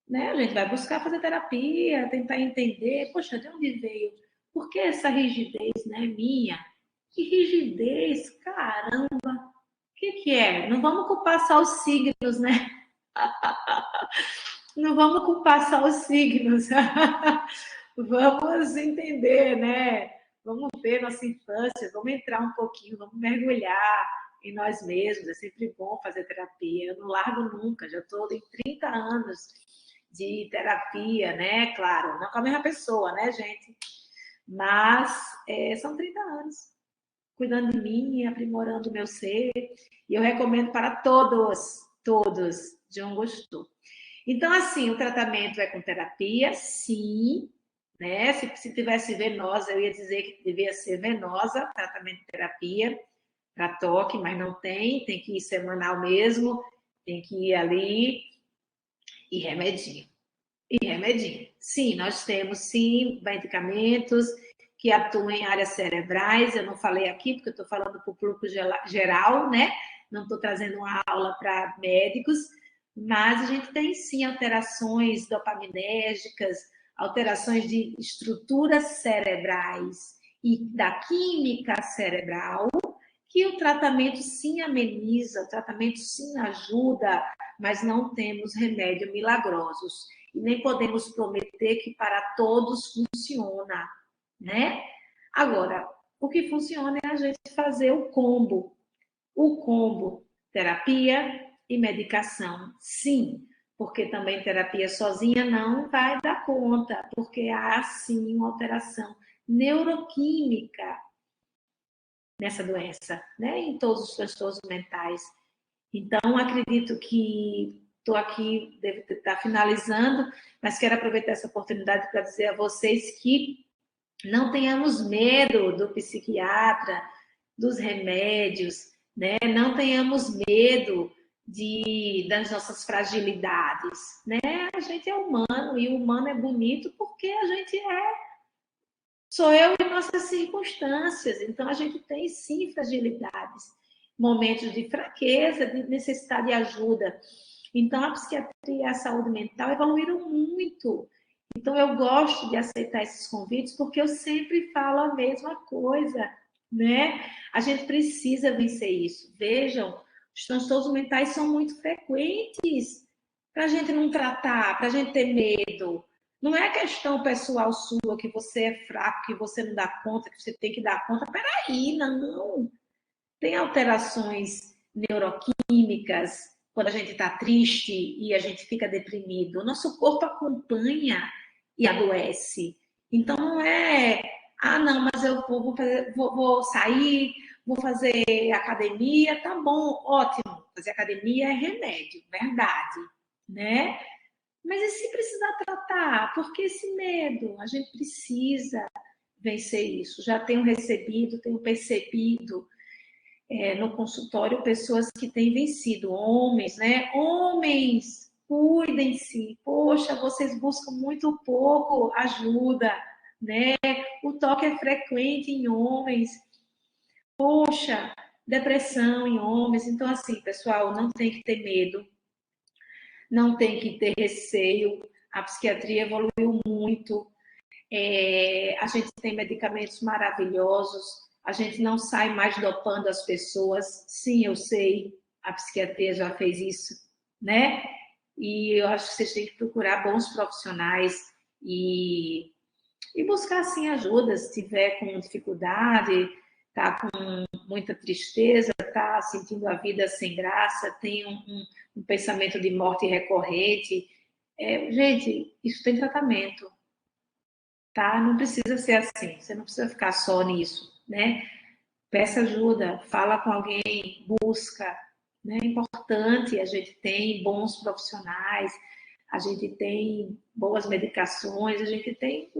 S2: Né? A gente vai buscar fazer terapia, tentar entender, poxa, de onde veio? Por que essa rigidez, né, minha? Que rigidez, caramba! O que é? Não vamos culpar só os signos, né? Não vamos culpar só os signos. Vamos entender, né? Vamos ver nossa infância, vamos entrar um pouquinho, vamos mergulhar em nós mesmos. É sempre bom fazer terapia. Eu não largo nunca, já estou em 30 anos de terapia, né? Claro, não com a mesma pessoa, né, gente? Mas são 30 anos cuidando de mim, aprimorando o meu ser. E eu recomendo para todos, John gostou. Então, assim, o tratamento é com terapia, sim, né? Se tivesse venosa, eu ia dizer que devia ser venosa, tratamento de terapia para toque, mas não tem que ir semanal mesmo, tem que ir ali e remedinho. E remedinho. Sim, nós temos, sim, medicamentos que atuam em áreas cerebrais. Eu não falei aqui, porque eu estou falando para o público geral, né? Não estou trazendo uma aula para médicos, mas a gente tem, sim, alterações dopaminérgicas, alterações de estruturas cerebrais e da química cerebral, que o tratamento, sim, ameniza, o tratamento, sim, ajuda, mas não temos remédios milagrosos. E nem podemos prometer que para todos funciona, né? Agora, o que funciona é a gente fazer o combo. O combo terapia e medicação, sim, porque também terapia sozinha não vai dar conta, porque há sim uma alteração neuroquímica nessa doença, né? Em todos os transtornos mentais. Então, acredito que estou aqui, devo estar finalizando, mas quero aproveitar essa oportunidade para dizer a vocês que não tenhamos medo do psiquiatra, dos remédios, né? Não tenhamos medo das nossas fragilidades, né? A gente é humano e o humano é bonito porque a gente sou eu e nossas circunstâncias. Então, a gente tem sim fragilidades, momentos de fraqueza, de necessidade de ajuda. Então, a psiquiatria e a saúde mental evoluíram muito. Então, eu gosto de aceitar esses convites porque eu sempre falo a mesma coisa, né? A gente precisa vencer isso. Vejam, os transtornos mentais são muito frequentes para a gente não tratar, para a gente ter medo. Não é questão pessoal sua, que você é fraco, que você não dá conta, que você tem que dar conta. Peraí, não. Tem alterações neuroquímicas quando a gente está triste e a gente fica deprimido. O nosso corpo acompanha e adoece. Então não é, não, mas eu vou sair, vou fazer academia, tá bom, ótimo. Fazer academia é remédio, verdade, né? Mas e se precisar tratar? Por que esse medo? A gente precisa vencer isso. Já tenho recebido, tenho percebido no consultório pessoas que têm vencido, homens, né? Homens, cuidem-se. Poxa, vocês buscam muito pouco ajuda, né? O toque é frequente em homens. Poxa, depressão em homens. Então, assim, pessoal, não tem que ter medo, não tem que ter receio. A psiquiatria evoluiu muito. A gente tem medicamentos maravilhosos, a gente não sai mais dopando as pessoas. Sim, eu sei, a psiquiatria já fez isso, né? E eu acho que vocês têm que procurar bons profissionais e buscar, assim, ajuda se tiver com dificuldade, tá com muita tristeza, tá sentindo a vida sem graça, tem um pensamento de morte recorrente. Gente, isso tem tratamento, tá? Não precisa ser assim, você não precisa ficar só nisso, né? Peça ajuda, fala com alguém, busca, né? É importante, a gente tem bons profissionais, a gente tem boas medicações, a gente tem,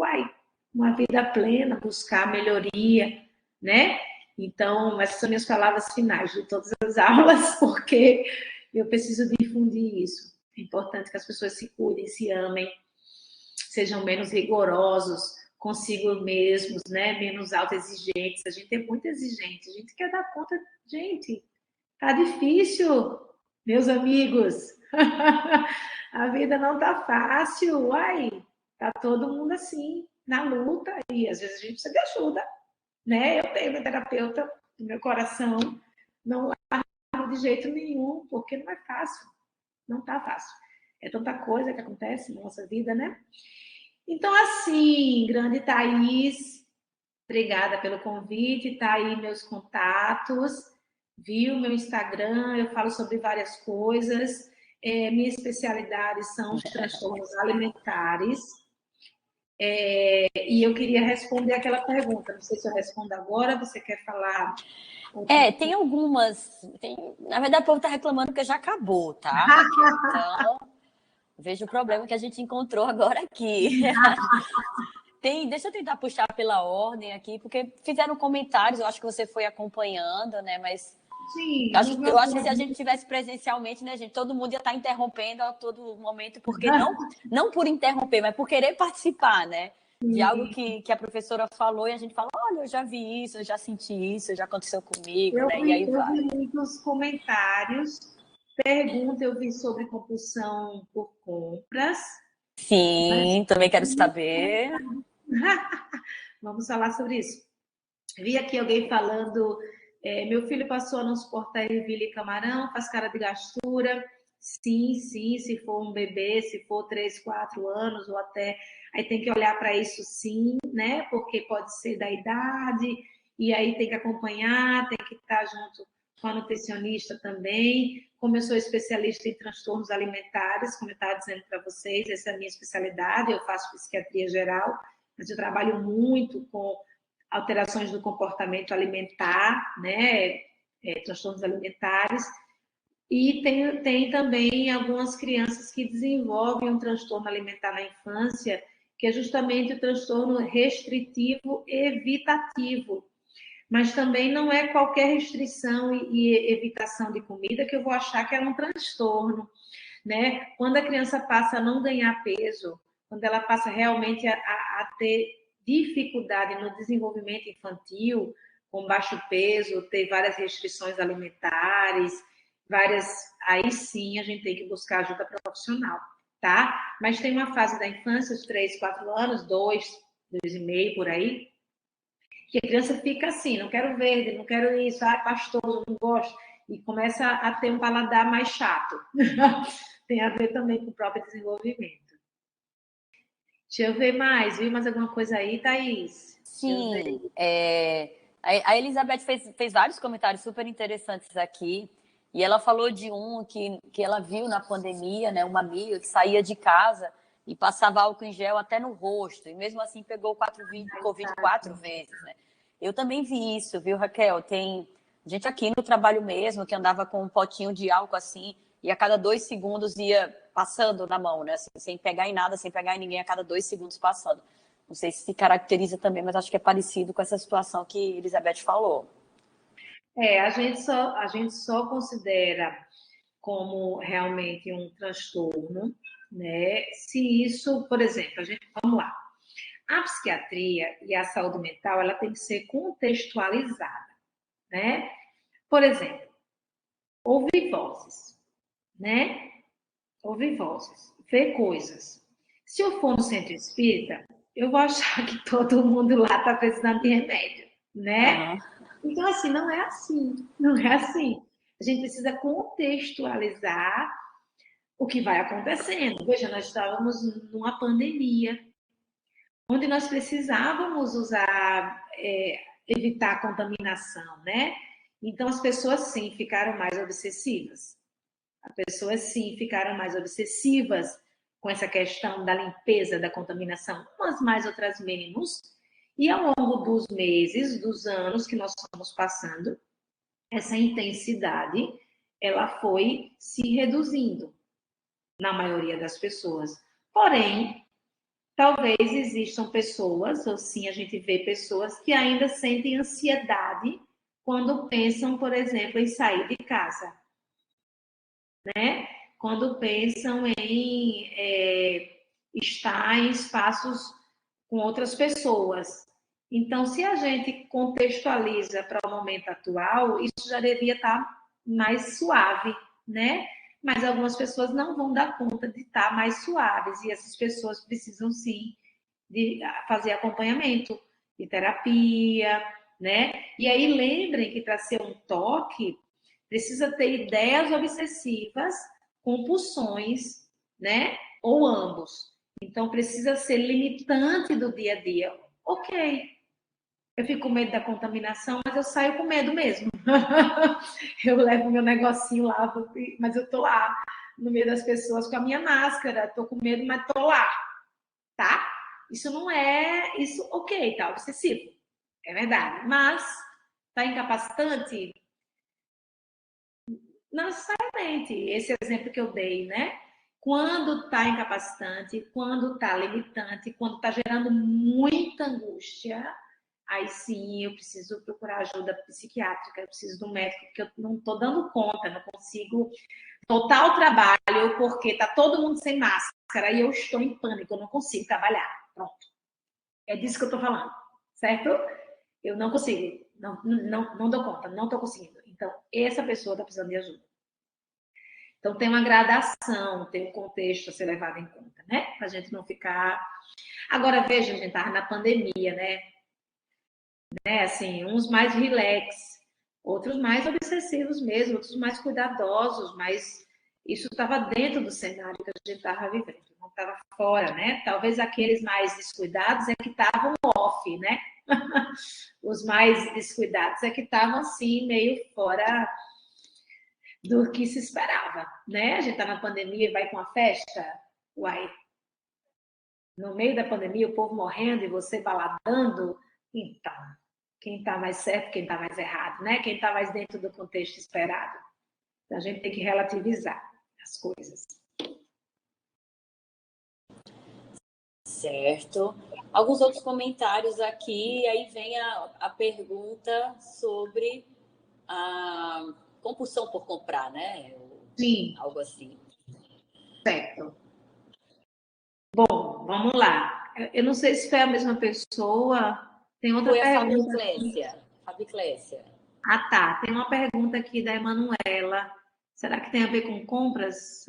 S2: uma vida plena, buscar melhoria, né? Então, essas são minhas palavras finais de todas as aulas, porque eu preciso difundir isso. É importante que as pessoas se cuidem, se amem, sejam menos rigorosos consigo mesmos, né? Menos autoexigentes. A gente é muito exigente, a gente quer dar conta. Gente, tá difícil, meus amigos. A vida não tá fácil, tá todo mundo assim, na luta, e às vezes a gente precisa de ajuda, né? Eu tenho meu terapeuta no meu coração, não largo de jeito nenhum, porque não é fácil, não tá fácil. É tanta coisa que acontece na nossa vida, né? Então, assim, grande Thaís, obrigada pelo convite, tá aí meus contatos, viu? Meu Instagram, eu falo sobre várias coisas. Minha especialidade são os transtornos alimentares. E eu queria responder aquela pergunta. Não sei se eu respondo agora, você quer falar?
S1: Tem algumas. Na verdade, o povo tá reclamando que já acabou, tá, Raquel? Então, vejo o problema que a gente encontrou agora aqui. Deixa eu tentar puxar pela ordem aqui, porque fizeram comentários, eu acho que você foi acompanhando, né? Mas
S2: Sim,
S1: eu acho que se a gente tivesse presencialmente, né, gente, todo mundo ia estar interrompendo a todo momento, porque não por interromper, mas por querer participar, né? De algo que a professora falou e a gente fala, olha, eu já vi isso, eu já senti isso, já aconteceu comigo, né? E aí
S2: eu
S1: vai.
S2: vi muitos comentários. Pergunta eu vi sobre compulsão por compras.
S1: Sim, também quero saber.
S2: Vamos falar sobre isso. Vi aqui alguém falando, meu filho passou a não suportar ervilha e camarão, faz cara de gastura. Sim, sim, se for um bebê, se for 3, 4 anos ou até... Aí tem que olhar para isso sim, né? Porque pode ser da idade, e aí tem que acompanhar, tem que estar junto com a nutricionista também. Como eu sou especialista em transtornos alimentares, como eu estava dizendo para vocês, essa é a minha especialidade, eu faço psiquiatria geral, mas eu trabalho muito com alterações do comportamento alimentar, né? Transtornos alimentares. E tem também algumas crianças que desenvolvem um transtorno alimentar na infância, que é justamente o transtorno restritivo evitativo. Mas também não é qualquer restrição e evitação de comida que eu vou achar que é um transtorno, né? Quando a criança passa a não ganhar peso, quando ela passa realmente a ter dificuldade no desenvolvimento infantil, com baixo peso, ter várias restrições alimentares, aí sim a gente tem que buscar ajuda profissional, tá? Mas tem uma fase da infância, os 3, 4 anos, 2 e meio por aí, que a criança fica assim, não quero verde, não quero isso, pastoso, não gosto, e começa a ter um paladar mais chato. Tem a ver também com o próprio desenvolvimento. Deixa eu ver mais, viu mais alguma coisa aí, Thaís?
S1: Sim, a Elizabeth fez vários comentários super interessantes aqui, e ela falou de um que ela viu na pandemia, né, uma amiga que saía de casa e passava álcool em gel até no rosto, e mesmo assim pegou Covid 4 vezes, né? Eu também vi isso, viu, Raquel? Tem gente aqui no trabalho mesmo que andava com um potinho de álcool assim, e a cada 2 segundos ia passando na mão, né? Assim, sem pegar em nada, sem pegar em ninguém, a cada 2 segundos passando. Não sei se caracteriza também, mas acho que é parecido com essa situação que Elizabeth falou.
S2: A gente só considera como realmente um transtorno, né? Se isso, por exemplo, vamos lá. A psiquiatria e a saúde mental, ela tem que ser contextualizada, né? Por exemplo, ouvir vozes, né? Ouvir vozes, ver coisas. Se eu for no centro espírita, eu vou achar que todo mundo lá está precisando de remédio, né?
S1: Aham.
S2: Então, assim, não é assim. Não é assim. A gente precisa contextualizar o que vai acontecendo. Veja, nós estávamos numa pandemia, onde nós precisávamos usar, evitar a contaminação, né? Então, as pessoas, sim, ficaram mais obsessivas. As pessoas, sim, ficaram mais obsessivas com essa questão da limpeza, da contaminação, umas mais, outras menos. E ao longo dos meses, dos anos que nós estamos passando, essa intensidade, ela foi se reduzindo na maioria das pessoas. Porém, talvez existam pessoas, ou sim a gente vê pessoas que ainda sentem ansiedade quando pensam, por exemplo, em sair de casa, né? Quando pensam em estar em espaços com outras pessoas. Então, se a gente contextualiza para o momento atual, isso já deveria estar mais suave, né? Mas algumas pessoas não vão dar conta de estar mais suaves, e essas pessoas precisam sim de fazer acompanhamento de terapia, né? E aí lembrem que para ser um toque precisa ter ideias obsessivas, compulsões, né? Ou ambos. Então precisa ser limitante do dia a dia. Ok, eu fico com medo da contaminação, mas eu saio com medo mesmo. Eu levo meu negocinho lá, mas eu tô lá no meio das pessoas com a minha máscara, tô com medo, mas tô lá, tá? Isso não é, isso, ok, tá obsessivo, é verdade, mas tá incapacitante? Não necessariamente. Esse exemplo que eu dei, né? Quando está incapacitante, quando está limitante, quando está gerando muita angústia, aí sim eu preciso procurar ajuda psiquiátrica, eu preciso do médico, porque eu não estou dando conta, não consigo voltar ao trabalho porque está todo mundo sem máscara e eu estou em pânico, eu não consigo trabalhar. Pronto. É disso que eu estou falando, certo? Eu não consigo, não dou conta, não estou conseguindo. Então, essa pessoa está precisando de ajuda. Então, tem uma gradação, tem um contexto a ser levado em conta, né? Para a gente não ficar. Agora, veja, a gente estava na pandemia, né? Assim, uns mais relax, outros mais obsessivos mesmo, outros mais cuidadosos, mas isso estava dentro do cenário que a gente estava vivendo, não estava fora, né? Talvez aqueles mais descuidados é que estavam off, né? Os mais descuidados é que estavam, assim, meio fora do que se esperava, né? A gente está na pandemia e vai com a festa, uai, no meio da pandemia o povo morrendo e você baladando, então, quem está mais certo, quem está mais errado, né? Quem está mais dentro do contexto esperado. Então, a gente tem que relativizar as coisas.
S1: Certo. Alguns outros comentários aqui, aí vem a pergunta sobre a compulsão por comprar, né?
S2: Sim,
S1: Algo assim.
S2: certo. Bom, vamos lá. Eu não sei se foi a mesma pessoa. Tem outra
S1: Foi a Fabi
S2: pergunta.
S1: Clécia. Fabi Clécia.
S2: Ah, tá. Tem uma pergunta aqui da Emanuela. Será que tem a ver com compras?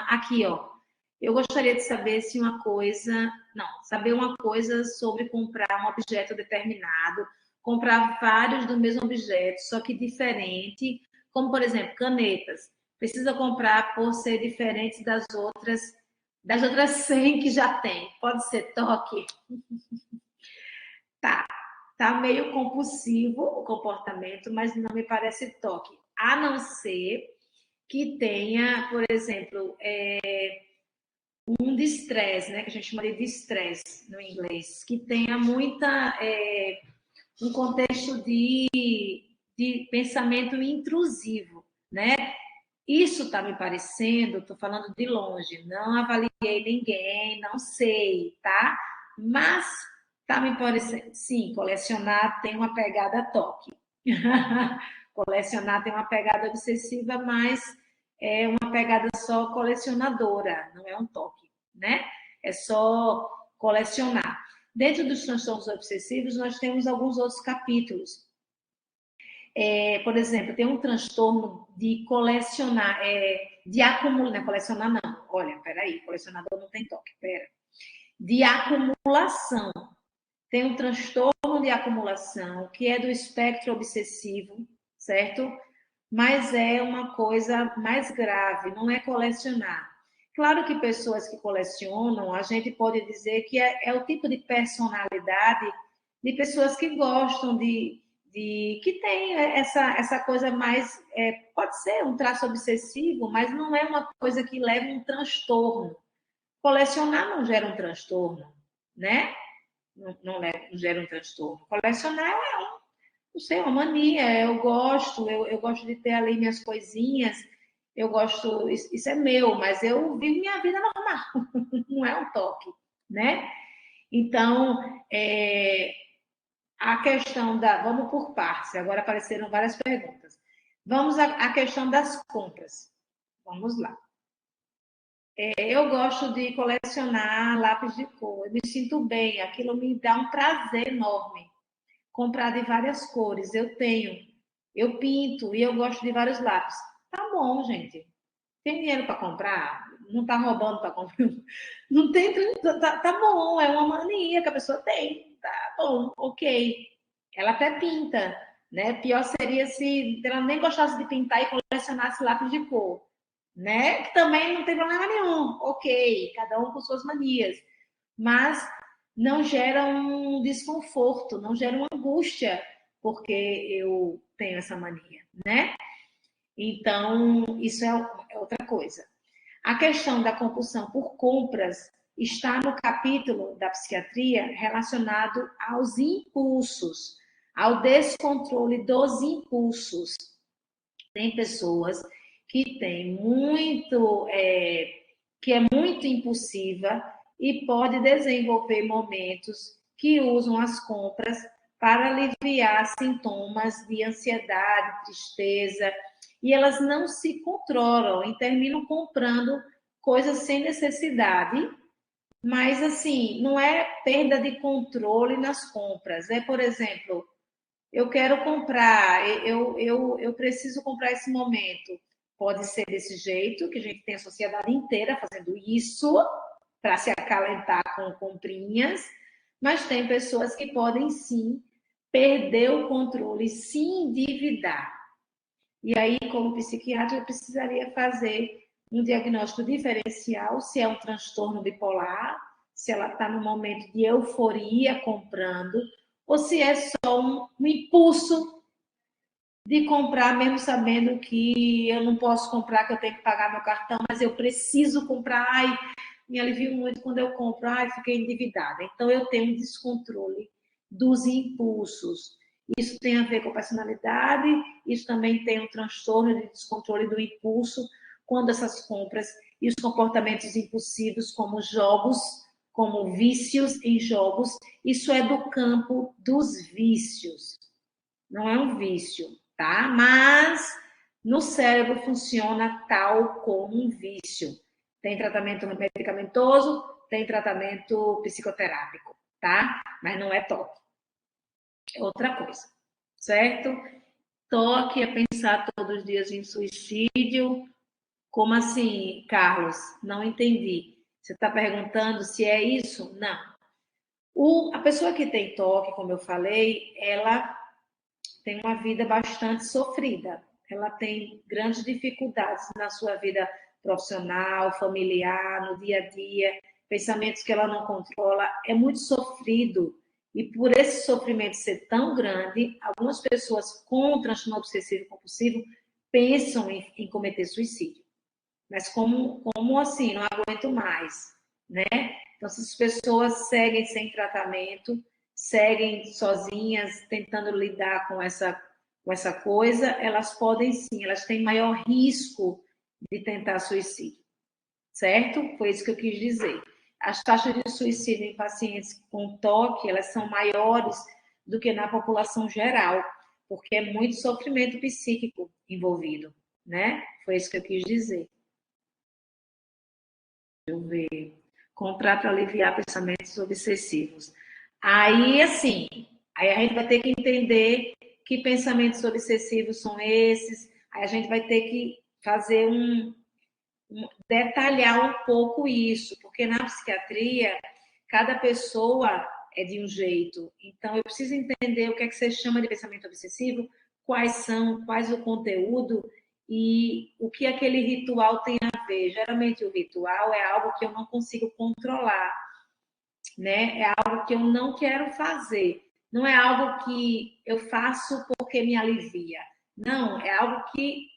S2: Aqui, ó. Eu gostaria de saber se uma coisa. Não, saber uma coisa sobre comprar um objeto determinado, comprar vários do mesmo objeto, só que diferente, como, por exemplo, canetas. Precisa comprar por ser diferente das outras 100 que já tem. Pode ser toque? Tá. Tá meio compulsivo o comportamento, mas não me parece toque. A não ser que tenha, por exemplo, um distress, né, que a gente chama de distress no inglês, que tenha um contexto de pensamento intrusivo, né? Isso está me parecendo, estou falando de longe, não avaliei ninguém, não sei, tá? Mas está me parecendo, sim, colecionar tem uma pegada toque. Colecionar tem uma pegada obsessiva, mas é uma pegada só colecionadora, não é um toque, né? É só colecionar. Dentro dos transtornos obsessivos, nós temos alguns outros capítulos. Por exemplo, tem um transtorno de de acumular, não é colecionar não. Olha, peraí, colecionador não tem toque, pera. de acumulação. Tem um transtorno de acumulação, que é do espectro obsessivo, certo? Mas é uma coisa mais grave, não é colecionar. Claro que pessoas que colecionam, a gente pode dizer que é o tipo de personalidade de pessoas que gostam que tem essa coisa mais, pode ser um traço obsessivo, mas não é uma coisa que leva um transtorno. Colecionar não gera um transtorno, né? Não gera um transtorno. Colecionar não sei, uma mania. Eu gosto de ter ali minhas coisinhas. Eu gosto, isso é meu, mas eu vivo minha vida normal, não é um toque, né? Então, a questão da. Vamos por partes, agora apareceram várias perguntas. Vamos à questão das compras. Vamos lá. Eu gosto de colecionar lápis de cor, eu me sinto bem, aquilo me dá um prazer enorme. Comprar de várias cores, eu pinto e eu gosto de vários lápis. Tá bom, gente. Tem dinheiro para comprar? Não tá roubando para comprar? Não tem. Tá bom, é uma mania que a pessoa tem. Tá bom, ok. Ela até pinta, né? Pior seria se ela nem gostasse de pintar e colecionasse lápis de cor, né? Que também não tem problema nenhum. Ok, cada um com suas manias. Mas não gera um desconforto, não gera uma angústia, porque eu tenho essa mania, né? Então, isso é outra coisa. A questão da compulsão por compras está no capítulo da psiquiatria relacionado aos impulsos, ao descontrole dos impulsos. Tem pessoas que têm que é muito impulsiva e pode desenvolver momentos que usam as compras para aliviar sintomas de ansiedade, tristeza, e elas não se controlam e terminam comprando coisas sem necessidade, mas assim, não é perda de controle nas compras. É, por exemplo, eu quero comprar, eu preciso comprar esse momento. Pode ser desse jeito, que a gente tem a sociedade inteira fazendo isso, para se acalentar com comprinhas, mas tem pessoas que podem sim perder o controle, se endividar. E aí, como psiquiatra, eu precisaria fazer um diagnóstico diferencial, se é um transtorno bipolar, se ela está no momento de euforia comprando, ou se é só um impulso de comprar, mesmo sabendo que eu não posso comprar, que eu tenho que pagar meu cartão, mas eu preciso comprar. Ai, me alivio muito quando eu compro. Ai, fiquei endividada. Então, eu tenho um descontrole dos impulsos. Isso tem a ver com a personalidade, isso também tem um transtorno de descontrole do impulso, quando essas compras e os comportamentos impulsivos, como jogos, como vícios em jogos, isso é do campo dos vícios. Não é um vício, tá? Mas no cérebro funciona tal como um vício. Tem tratamento medicamentoso, tem tratamento psicoterápico, tá? Mas não é toque. É outra coisa, certo? Toque é pensar todos os dias em suicídio. Como assim, Carlos? Não entendi. Você está perguntando se é isso? Não. A pessoa que tem toque, como eu falei, ela tem uma vida bastante sofrida. Ela tem grandes dificuldades na sua vida profissional, familiar, no dia a dia, pensamentos que ela não controla. É muito sofrido. E por esse sofrimento ser tão grande, algumas pessoas com transtorno obsessivo compulsivo pensam em cometer suicídio. Mas como assim? Não aguento mais, né? Então, essas pessoas seguem sem tratamento, seguem sozinhas, tentando lidar com essa coisa, elas podem sim, elas têm maior risco de tentar suicídio, certo? Foi isso que eu quis dizer. As taxas de suicídio em pacientes com TOC, elas são maiores do que na população geral, porque é muito sofrimento psíquico envolvido, né? Foi isso que eu quis dizer. Deixa eu ver. Comprar para aliviar pensamentos obsessivos. Aí, assim, aí a gente vai ter que entender que pensamentos obsessivos são esses. Aí a gente vai ter que fazer detalhar um pouco isso, porque na psiquiatria cada pessoa é de um jeito. Então, eu preciso entender o que é que você chama de pensamento obsessivo, quais o conteúdo e o que aquele ritual tem a ver. Geralmente, o ritual é algo que eu não consigo controlar, né? É algo que eu não quero fazer. Não é algo que eu faço porque me alivia. Não, é algo que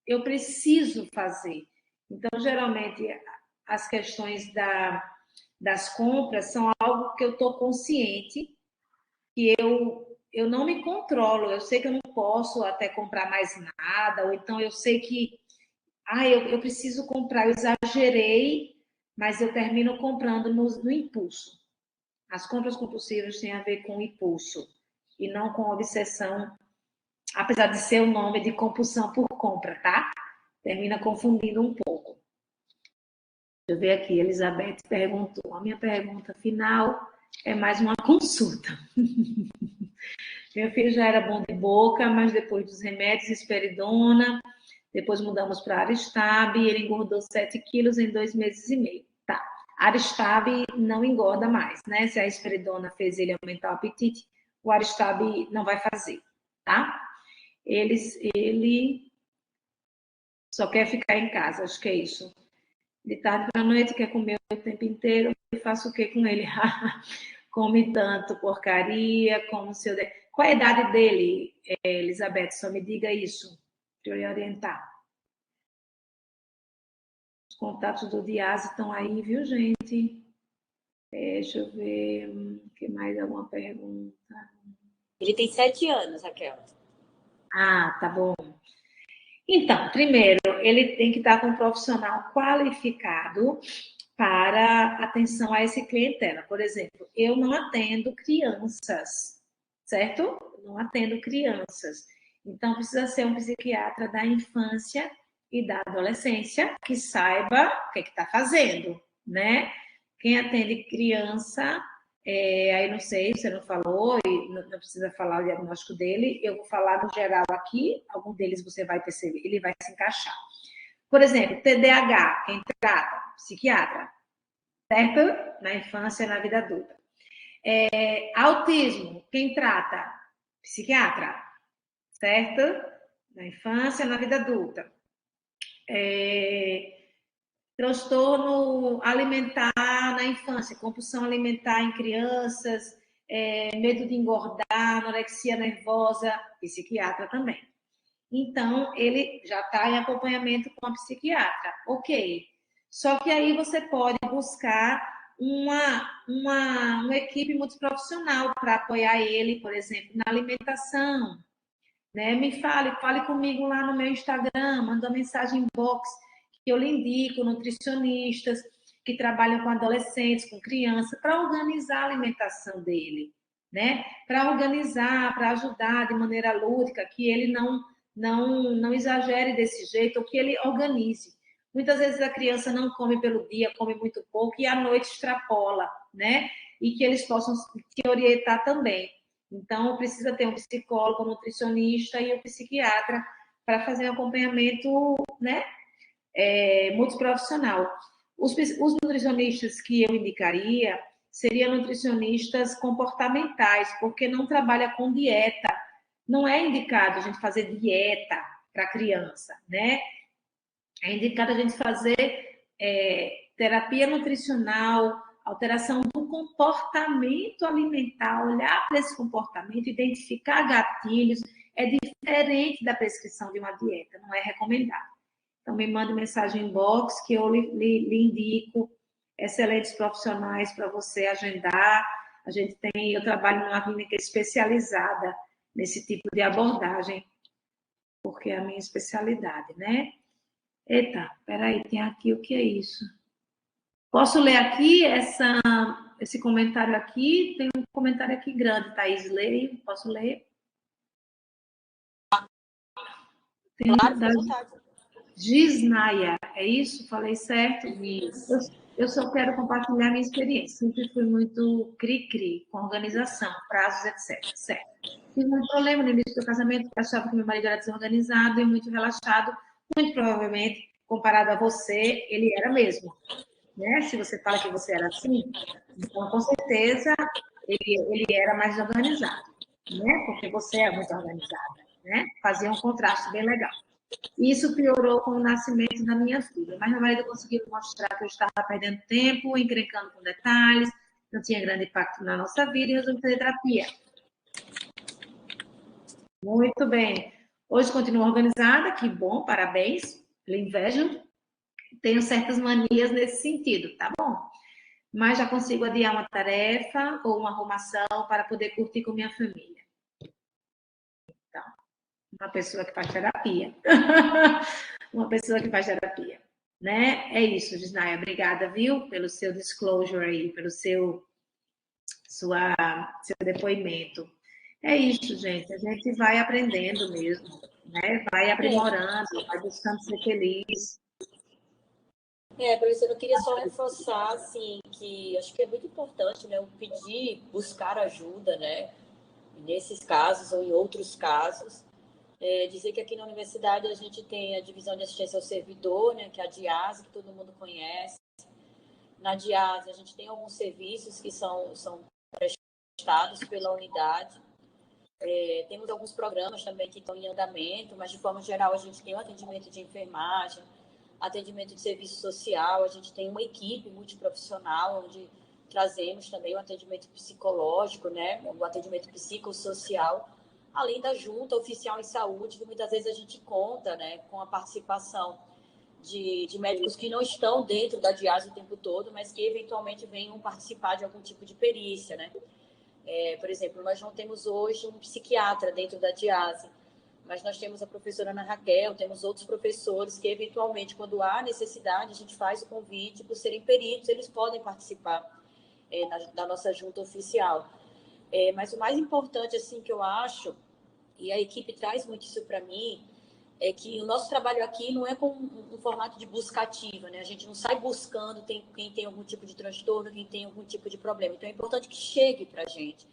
S2: eu preciso fazer. Então, geralmente, as questões das compras são algo que eu estou consciente, que eu não me controlo. Eu sei que eu não posso até comprar mais nada, ou então eu sei que eu preciso comprar, eu exagerei, mas eu termino comprando no impulso. As compras compulsivas têm a ver com impulso e não com obsessão, apesar de ser o nome de compulsão por compra, tá? Termina confundindo um pouco. Deixa eu ver aqui, Elizabeth perguntou. A minha pergunta final é mais uma consulta. Meu filho já era bom de boca, mas depois dos remédios, esperidona, depois mudamos para Aristab e ele engordou 7 quilos em 2 meses e meio. Tá. Aristab não engorda mais, né? Se a esperidona fez ele aumentar o apetite, o Aristab não vai fazer, tá? Ele só quer ficar em casa, acho que é isso. De tarde para noite, quer comer o tempo inteiro, eu faço o que com ele? Come tanto porcaria, como se eu... Qual a idade dele, Elizabeth? Só me diga isso, para eu lhe orientar. Os contatos do Diase estão aí, viu, gente? Deixa eu ver, que mais alguma pergunta?
S1: Ele tem 7 anos, Raquel.
S2: Ah, tá bom. Então, primeiro, ele tem que estar com um profissional qualificado para atenção a esse clientela. Por exemplo, eu não atendo crianças, certo? Não atendo crianças. Então, precisa ser um psiquiatra da infância e da adolescência que saiba o que está fazendo, né? Quem atende criança, aí não sei, você não falou, e não precisa falar o diagnóstico dele, eu vou falar no geral aqui, algum deles você vai perceber, ele vai se encaixar. Por exemplo, TDAH, quem trata? Psiquiatra, certo? Na infância e na vida adulta. Autismo, quem trata? Psiquiatra, certo? Na infância e na vida adulta. Transtorno alimentar na infância, compulsão alimentar em crianças, medo de engordar, anorexia nervosa, psiquiatra também. Então, ele já está em acompanhamento com a psiquiatra. Ok. Só que aí você pode buscar uma equipe multiprofissional para apoiar ele, por exemplo, na alimentação. Né? Fale comigo lá no meu Instagram, manda uma mensagem inbox, que eu lhe indico nutricionistas que trabalham com adolescentes, com crianças, para organizar a alimentação dele, né? Para organizar, para ajudar de maneira lúdica, que ele não exagere desse jeito, ou que ele organize. Muitas vezes a criança não come pelo dia, come muito pouco, e à noite extrapola, né? E que eles possam te orientar também. Então, precisa ter um psicólogo, um nutricionista e um psiquiatra para fazer um acompanhamento, né, multiprofissional. Os nutricionistas que eu indicaria seriam nutricionistas comportamentais, porque não trabalha com dieta. Não é indicado a gente fazer dieta para criança, né? É indicado a gente fazer terapia nutricional, alteração do comportamento alimentar, olhar para esse comportamento, identificar gatilhos, é diferente da prescrição de uma dieta, não é recomendado. Então, me mande mensagem inbox que eu lhe indico excelentes profissionais para você agendar. Eu trabalho numa clínica especializada nesse tipo de abordagem, porque é a minha especialidade, né? Eita, peraí, tem aqui, o que é isso? Posso ler aqui esse comentário aqui? Tem um comentário aqui grande, Thaís, leio, posso ler? Tem
S1: claro, da
S2: Gisnaia, é isso? Falei certo?
S1: Isso.
S2: Eu só quero compartilhar minha experiência. Sempre fui muito cri-cri, com organização, prazos, etc. Certo. Tive um problema no início do casamento, achava que meu marido era desorganizado e muito relaxado. Muito provavelmente, comparado a você, ele era mesmo. né? Se você fala que você era assim, então, com certeza, ele era mais organizado, né? Porque você é muito organizada, né? Fazia um contraste bem legal. Isso piorou com o nascimento da minha filha. Mas meu marido conseguiu mostrar que eu estava perdendo tempo, encrencando com detalhes, não tinha grande impacto na nossa vida e resolvi fazer terapia. Muito bem. Hoje continuo organizada, que bom, parabéns. Eu invejo. Tenho certas manias nesse sentido, tá bom? Mas já consigo adiar uma tarefa ou uma arrumação para poder curtir com minha família. Então, uma pessoa que faz terapia. Uma pessoa que faz terapia. Né? É isso, Gisnaia. Obrigada, viu? Pelo seu disclosure aí, pelo seu depoimento. É isso, gente. A gente vai aprendendo mesmo, né? Vai aprimorando, vai buscando ser feliz.
S1: Professora, eu queria só reforçar, assim, que acho que é muito importante, né, o pedir, buscar ajuda, né, nesses casos ou em outros casos. Dizer que aqui na universidade a gente tem a divisão de assistência ao servidor, né, que é a DIASE, que todo mundo conhece. Na DIASE a gente tem alguns serviços que são prestados pela unidade. Temos alguns programas também que estão em andamento, mas de forma geral a gente tem o atendimento de enfermagem, atendimento de serviço social, a gente tem uma equipe multiprofissional onde trazemos também o atendimento psicológico, né, o atendimento psicossocial, além da junta oficial em saúde, que muitas vezes a gente conta, né, com a participação de médicos que não estão dentro da DIASE o tempo todo, mas que eventualmente venham participar de algum tipo de perícia, né? Por exemplo, nós não temos hoje um psiquiatra dentro da DIASE, mas nós temos a professora Ana Raquel, temos outros professores que, eventualmente, quando há necessidade, a gente faz o convite, por serem peritos, eles podem participar da nossa junta oficial. Mas o mais importante, assim, que eu acho, e a equipe traz muito isso para mim, é que o nosso trabalho aqui não é com um formato de busca ativa, né? A gente não sai buscando quem tem algum tipo de transtorno, quem tem algum tipo de problema. Então, é importante que chegue para a gente.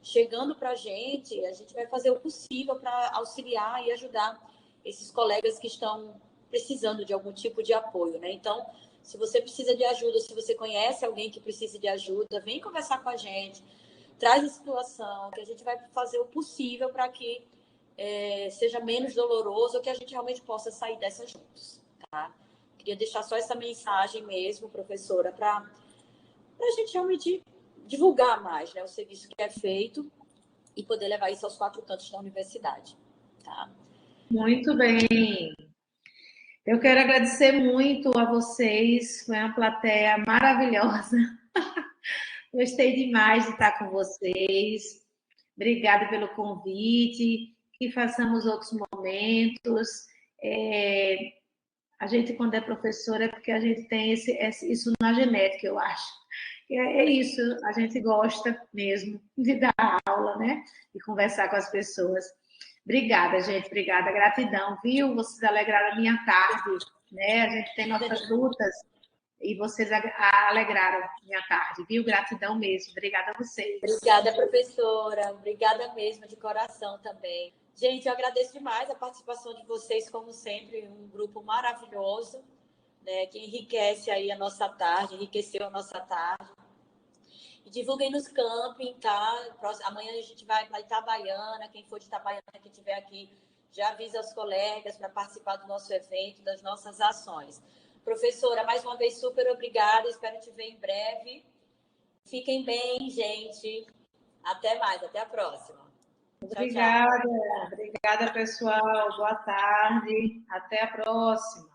S1: Chegando para a gente vai fazer o possível para auxiliar e ajudar esses colegas que estão precisando de algum tipo de apoio, né? Então, se você precisa de ajuda, se você conhece alguém que precisa de ajuda, vem conversar com a gente, traz a situação, que a gente vai fazer o possível para que seja menos doloroso, ou que a gente realmente possa sair dessa juntos, tá? Queria deixar só essa mensagem mesmo, professora, para a gente realmente divulgar mais, né, o serviço que é feito e poder levar isso aos 4 cantos da universidade, tá?
S2: Muito bem. Eu quero agradecer muito a vocês, foi uma plateia maravilhosa. Gostei demais de estar com vocês. Obrigada pelo convite. Que façamos outros momentos. A gente, quando é professora, é porque a gente tem isso na genética, eu acho. É isso, a gente gosta mesmo de dar aula, né? E conversar com as pessoas. Obrigada, gente. Obrigada, gratidão, viu? Vocês alegraram a minha tarde, né? A gente tem nossas lutas e vocês alegraram minha tarde, viu? Gratidão mesmo. Obrigada a vocês.
S1: Obrigada, professora. Obrigada mesmo, de coração também. Gente, eu agradeço demais a participação de vocês, como sempre, um grupo maravilhoso, né, que enriquece aí a nossa tarde, enriqueceu a nossa tarde. E divulguem nos camping, tá? Amanhã a gente vai para Itabaiana, quem for de Itabaiana, que estiver aqui, já avisa os colegas para participar do nosso evento, das nossas ações. Professora, mais uma vez, super obrigada, espero te ver em breve. Fiquem bem, gente. Até mais, até a próxima.
S2: Obrigada, tchau, tchau. Obrigada, pessoal. Boa tarde. Até a próxima.